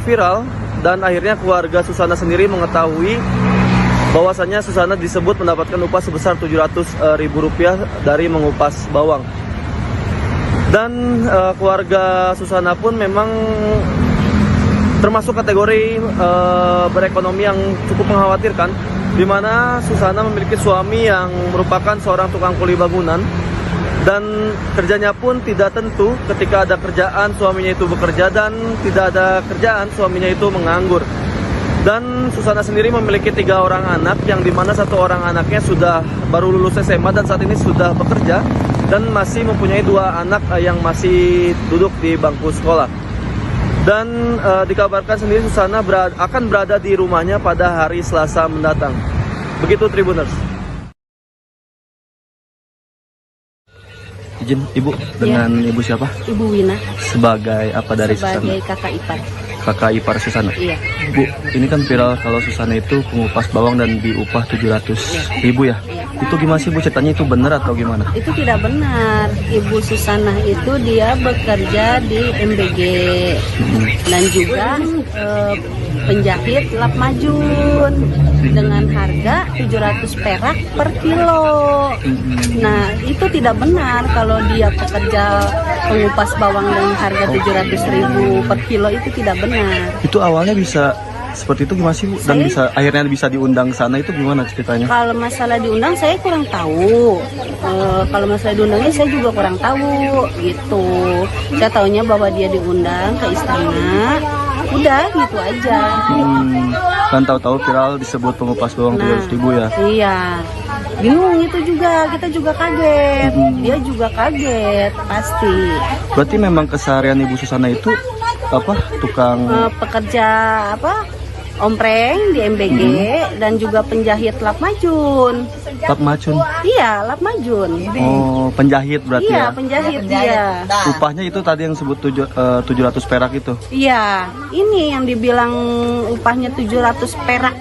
viral, dan akhirnya keluarga Susana sendiri mengetahui bahwasannya Susana disebut mendapatkan upah sebesar 700.000 rupiah dari mengupas bawang. Dan keluarga Susana pun memang termasuk kategori berekonomi yang cukup mengkhawatirkan, di mana Susana memiliki suami yang merupakan seorang tukang kuli bangunan, dan kerjanya pun tidak tentu. Ketika ada kerjaan suaminya itu bekerja, dan tidak ada kerjaan suaminya itu menganggur. Dan Susana sendiri memiliki 3 orang anak, yang dimana 1 orang anaknya sudah baru lulus SMA dan saat ini sudah bekerja, dan masih mempunyai 2 anak yang masih duduk di bangku sekolah. Dan dikabarkan sendiri Susana akan berada di rumahnya pada hari Selasa mendatang. Begitu Tribuners. Izin Ibu, dengan Ibu siapa? Ibu Wina. Sebagai apa dari Sebagai Susana? kakak ipar. Kakak ipar Susana. Iya. Bu, ini kan viral kalau Susana itu pengupas bawang dan diupah 700.000 ya. Itu gimana sih Bu, ceritanya itu benar atau gimana? Itu tidak benar. Ibu Susana itu dia bekerja di MBG dan juga penjahit lap majun dengan harga 700 perak per kilo. Nah, itu tidak benar kalau dia pekerja pengupas bawang dengan harga 700.000 per kilo, itu tidak benar. Itu awalnya bisa seperti itu gimana sih Bu? Dan akhirnya bisa diundang sana, itu gimana ceritanya? Kalau masalah diundang saya kurang tahu. Kalau masalah diundangnya saya juga kurang tahu gitu. Saya taunya bahwa dia diundang ke istana. Udah gitu aja. Kan tahu-tahu viral disebut pengupas bawang 700.000 ya? Iya. Bingung itu juga, kita juga kaget. Dia juga kaget pasti. Berarti memang keseharian Ibu Susana itu apa? Tukang Pekerja apa? Ompreng di MBG dan juga penjahit lap majun. lap macun. Iya, lap majun. Oh, penjahit berarti Iya, ya? penjahit dia. Upahnya itu tadi yang sebut 700 perak itu? Iya, ini yang dibilang upahnya 700 perak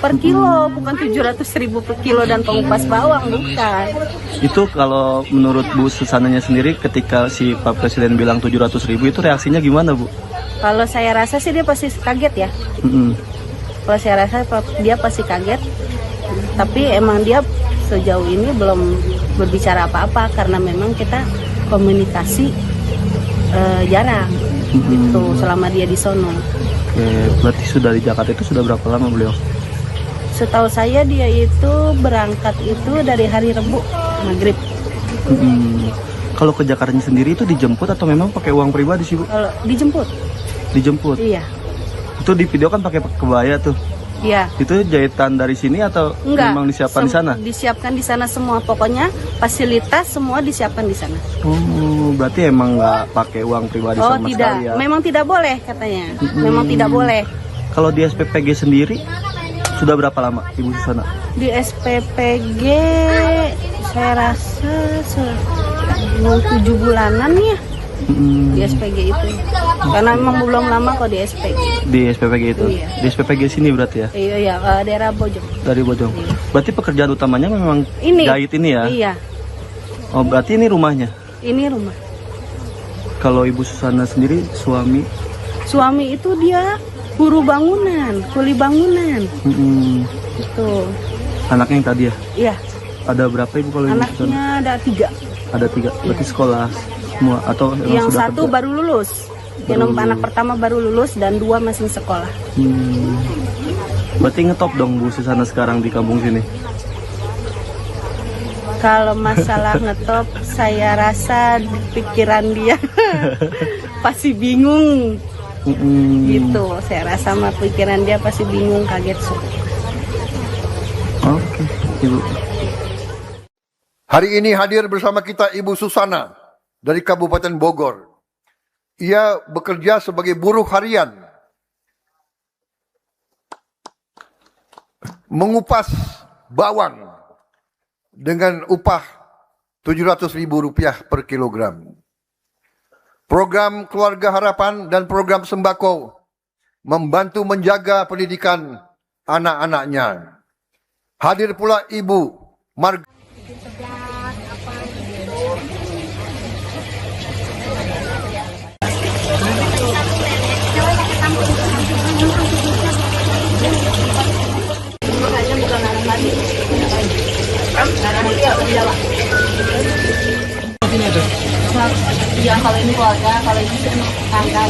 per kilo, bukan 700.000 per kilo dan pengupas bawang, bukan. Itu kalau menurut Bu Susananya sendiri, ketika si Pak Presiden bilang 700.000 itu reaksinya gimana Bu? Kalau saya rasa sih dia pasti kaget ya. Kalau saya rasa dia pasti kaget. Tapi emang dia sejauh ini belum berbicara apa-apa karena memang kita komunikasi jarang gitu selama dia di sono. Oke, berarti sudah di Jakarta itu sudah berapa lama beliau? Setahu saya dia itu berangkat itu dari hari Rebu maghrib. Kalau ke Jakartanya sendiri itu dijemput atau memang pakai uang pribadi sih Bu? Kalau dijemput? Dijemput? Iya. Itu di video kan pakai kebaya tuh? Iya. Itu jahitan dari sini atau Enggak, memang disiapkan di sana? Disiapkan di sana semua, pokoknya fasilitas semua disiapkan di sana. Oh, berarti emang nggak pakai uang pribadi sama tidak. sekali ya? Memang tidak boleh katanya. Memang tidak boleh. Kalau di SPPG sendiri sudah berapa lama Ibu Susana? Di SPPG saya rasa 7 bulanan ya. di SPG itu. Karena memang belum lama kok di SPG. Di SPPG itu. Iya. Di SPPG sini berarti ya. Iya, daerah Bojong. Dari Bojong. Iya. Berarti pekerjaan utamanya memang Ini. jahit ini ya. Iya, Oh, berarti ini rumahnya. ini rumah. Kalau Ibu Susana sendiri suami. Suami itu dia buruh bangunan, kuli bangunan. Itu. Anaknya yang tadi ya. Iya, Ada berapa Ibu kalau Ibu Susana? anaknya ada 3. Ada 3. Berarti sekolah semua atau emang Yang sudah satu kerja? baru lulus. Yang anak pertama baru lulus dan 2 masih sekolah. Berarti ngetop dong Bu Susana sekarang di kampung sini. Kalau masalah ngetop, saya rasa pikiran dia pasti bingung. Gitu, saya rasa mah pikiran dia pasti bingung, kaget. Oke, Ibu. Hari ini hadir bersama kita Ibu Susana dari Kabupaten Bogor. Ia bekerja sebagai buruh harian, mengupas bawang dengan upah Rp700.000 per kilogram. Program Keluarga Harapan dan program sembako membantu menjaga pendidikan anak-anaknya. Hadir pula Ibu Marga. Yang kalau ini keluarga, kalau ini tangga.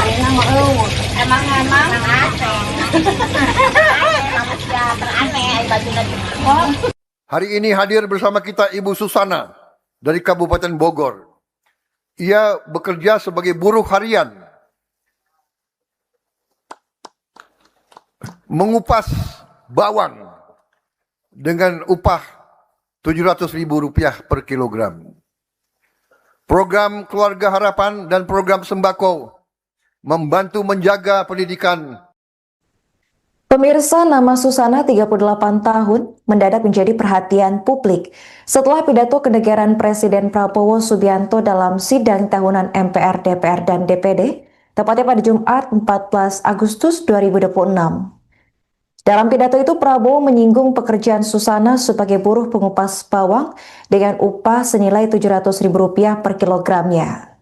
Emang Hari ini hadir bersama kita Ibu Susana dari Kabupaten Bogor. Ia bekerja sebagai buruh harian, mengupas bawang dengan upah Rp700.000 per kilogram. Program Keluarga Harapan dan program sembako membantu menjaga pendidikan. Pemirsa, nama Susana 38 tahun mendadak menjadi perhatian publik setelah pidato kenegaraan Presiden Prabowo Subianto dalam sidang tahunan MPR, DPR, dan DPD, tepatnya pada Jumat 14 Agustus 2026. Dalam pidato itu, Prabowo menyinggung pekerjaan Susana sebagai buruh pengupas bawang dengan upah senilai Rp700.000 per kilogramnya.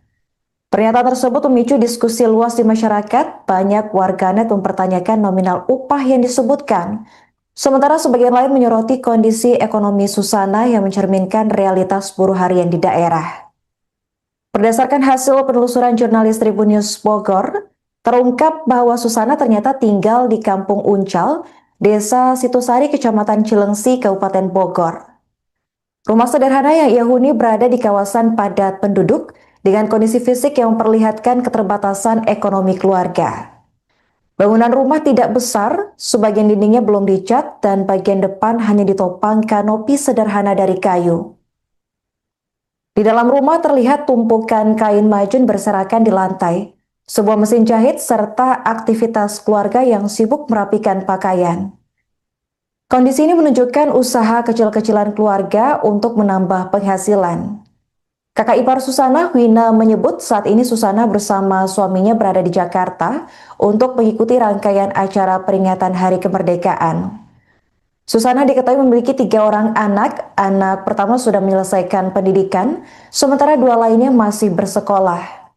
Pernyataan tersebut memicu diskusi luas di masyarakat. Banyak warganet mempertanyakan nominal upah yang disebutkan. Sementara sebagian lain menyoroti kondisi ekonomi Susana yang mencerminkan realitas buruh harian di daerah. Berdasarkan hasil penelusuran jurnalis Tribun News Bogor, terungkap bahwa Susana ternyata tinggal di Kampung Uncal, Desa Situsari, Kecamatan Cilengsi, Kabupaten Bogor. Rumah sederhana yang ia huni berada di kawasan padat penduduk dengan kondisi fisik yang memperlihatkan keterbatasan ekonomi keluarga. Bangunan rumah tidak besar, sebagian dindingnya belum dicat dan bagian depan hanya ditopang kanopi sederhana dari kayu. Di dalam rumah terlihat tumpukan kain majun berserakan di lantai, sebuah mesin jahit, serta aktivitas keluarga yang sibuk merapikan pakaian. Kondisi ini menunjukkan usaha kecil-kecilan keluarga untuk menambah penghasilan. Kakak ipar Susana, Wina, menyebut saat ini Susana bersama suaminya berada di Jakarta untuk mengikuti rangkaian acara peringatan Hari Kemerdekaan. Susana diketahui memiliki 3 orang anak. Anak pertama sudah menyelesaikan pendidikan, sementara 2 lainnya masih bersekolah.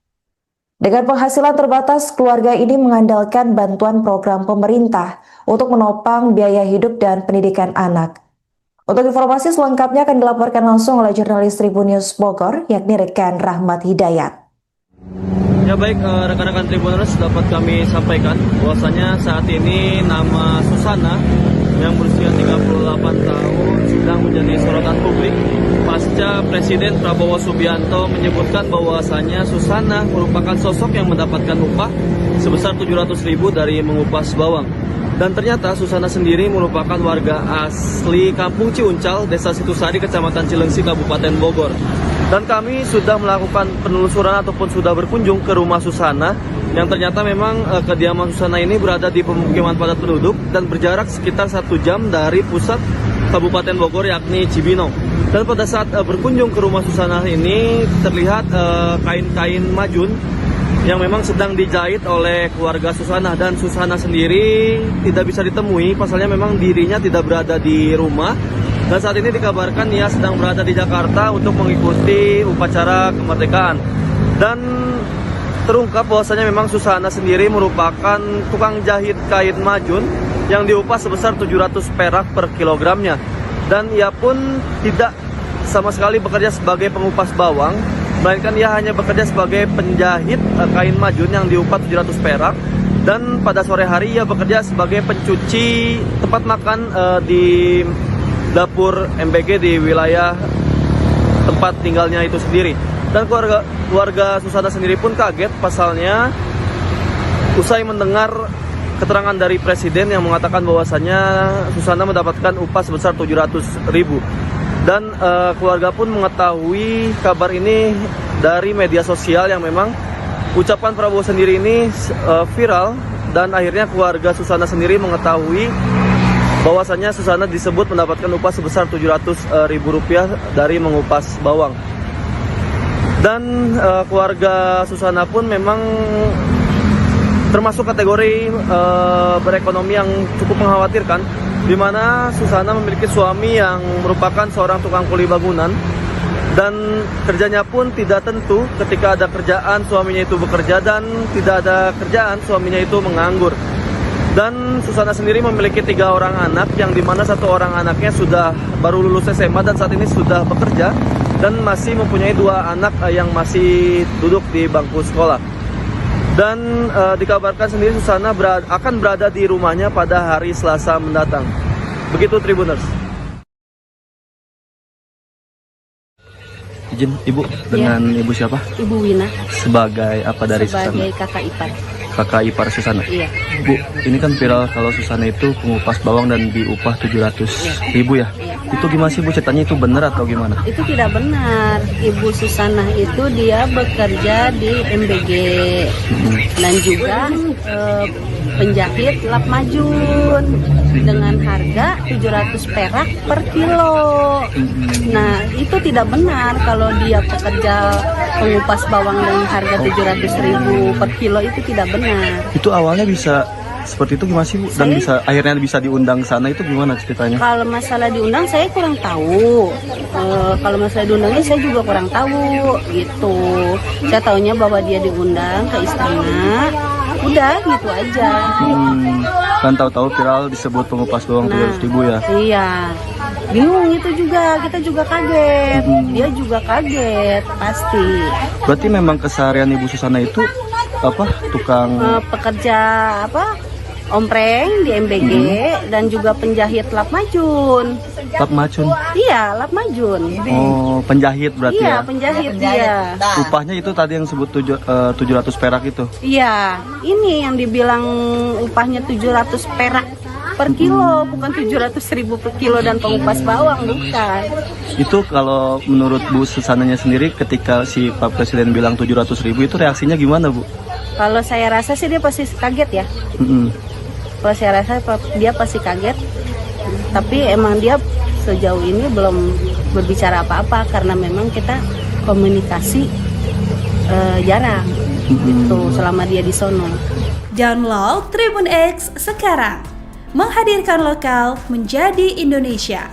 Dengan penghasilan terbatas, keluarga ini mengandalkan bantuan program pemerintah untuk menopang biaya hidup dan pendidikan anak. Untuk informasi selengkapnya akan dilaporkan langsung oleh jurnalis Tribun News Bogor, yakni rekan Rahmat Hidayat. Ya baik, rekan-rekan Tribuners, dapat kami sampaikan bahwasanya saat ini nama Susana yang berusia 38 tahun sedang menjadi sorotan publik pasca Presiden Prabowo Subianto menyebutkan bahwasanya Susana merupakan sosok yang mendapatkan upah sebesar Rp700.000 dari mengupas bawang. Dan ternyata Susana sendiri merupakan warga asli Kampung Ciuncal, Desa Situsari, Kecamatan Cilengsi, Kabupaten Bogor. Dan kami sudah melakukan penelusuran ataupun sudah berkunjung ke rumah Susana, yang ternyata memang kediaman Susana ini berada di pemukiman padat penduduk dan berjarak sekitar 1 jam dari pusat Kabupaten Bogor, yakni Cibinong. Dan pada saat berkunjung ke rumah Susanah ini terlihat kain-kain majun yang memang sedang dijahit oleh keluarga Susanah, dan Susanah sendiri tidak bisa ditemui, pasalnya memang dirinya tidak berada di rumah. Dan saat ini dikabarkan ia sedang berada di Jakarta untuk mengikuti upacara kemerdekaan. Dan terungkap bahwasanya memang Susanah sendiri merupakan tukang jahit kain majun yang diupah sebesar 700 perak per kilogramnya. Dan ia pun tidak sama sekali bekerja sebagai pengupas bawang, melainkan ia hanya bekerja sebagai penjahit kain majun yang diupah 700 perak. Dan pada sore hari ia bekerja sebagai pencuci tempat makan di dapur MBG di wilayah tempat tinggalnya itu sendiri. Dan keluarga Susanah sendiri pun kaget, pasalnya usai mendengar keterangan dari Presiden yang mengatakan bahwasannya Susanah mendapatkan upah sebesar 700.000. Dan keluarga pun mengetahui kabar ini dari media sosial yang memang ucapan Prabowo sendiri ini viral, dan akhirnya keluarga Susanah sendiri mengetahui bahwasannya Susanah disebut mendapatkan upah sebesar 700.000 rupiah dari mengupas bawang. Dan keluarga Susanah pun memang termasuk kategori berekonomi yang cukup mengkhawatirkan, di mana Susanah memiliki suami yang merupakan seorang tukang kuli bangunan, dan kerjanya pun tidak tentu. Ketika ada kerjaan suaminya itu bekerja, dan tidak ada kerjaan suaminya itu menganggur. Dan Susanah sendiri memiliki 3 orang anak, yang dimana 1 orang anaknya sudah baru lulus SMA dan saat ini sudah bekerja, dan masih mempunyai 2 anak yang masih duduk di bangku sekolah. Dan dikabarkan sendiri Susanah akan berada di rumahnya pada hari Selasa mendatang. Begitu Tribuners. Izin Ibu, dengan Ibu siapa? Ibu Wina, Sebagai apa dari sebagai Susanah? kakak ipar. Kakak ipar Susanah. Iya. Bu, ini kan viral kalau Susanah itu pengupas bawang dan diupah 700.000 ya. Itu gimana sih Bu, ceritanya itu benar atau gimana? Itu tidak benar. Ibu Susanah itu dia bekerja di MBG dan juga penjahit lap majun dengan harga 700 perak per kilo. Nah, itu tidak benar kalau dia pekerja pengupas bawang dengan harga 700.000 per kilo, itu tidak benar. Itu awalnya bisa seperti itu gimana sih Bu? Dan akhirnya bisa diundang sana, itu gimana ceritanya? Kalau masalah diundang saya kurang tahu. Kalau masalah diundangnya saya juga kurang tahu gitu. Saya tahunya bahwa dia diundang ke istana. Udah gitu aja. Kan tahu-tahu viral disebut pengupas bawang 700.000 ya. Iya. Bingung itu juga, kita juga kaget. Dia juga kaget pasti. Berarti memang keseharian Ibu Susanah itu apa? Tukang Pekerja apa? Ompreng di MBG dan juga penjahit lap majun. lap macun. Iya, lap majun. Oh, penjahit berarti Iya, ya. penjahit dia. Upahnya itu tadi yang sebut 700 perak itu. Iya, ini yang dibilang upahnya 700 perak per kilo, bukan 700.000 per kilo dan pengupas bawang, bukan. Itu kalau menurut Bu Susananya sendiri, ketika si Pak Presiden bilang 700.000 itu reaksinya gimana Bu? Kalau saya rasa sih dia pasti kaget ya. Kalau saya rasa dia pasti kaget. Tapi emang dia sejauh ini belum berbicara apa-apa karena memang kita komunikasi jarang gitu selama dia di sono. Download Tribun X sekarang, menghadirkan lokal menjadi Indonesia.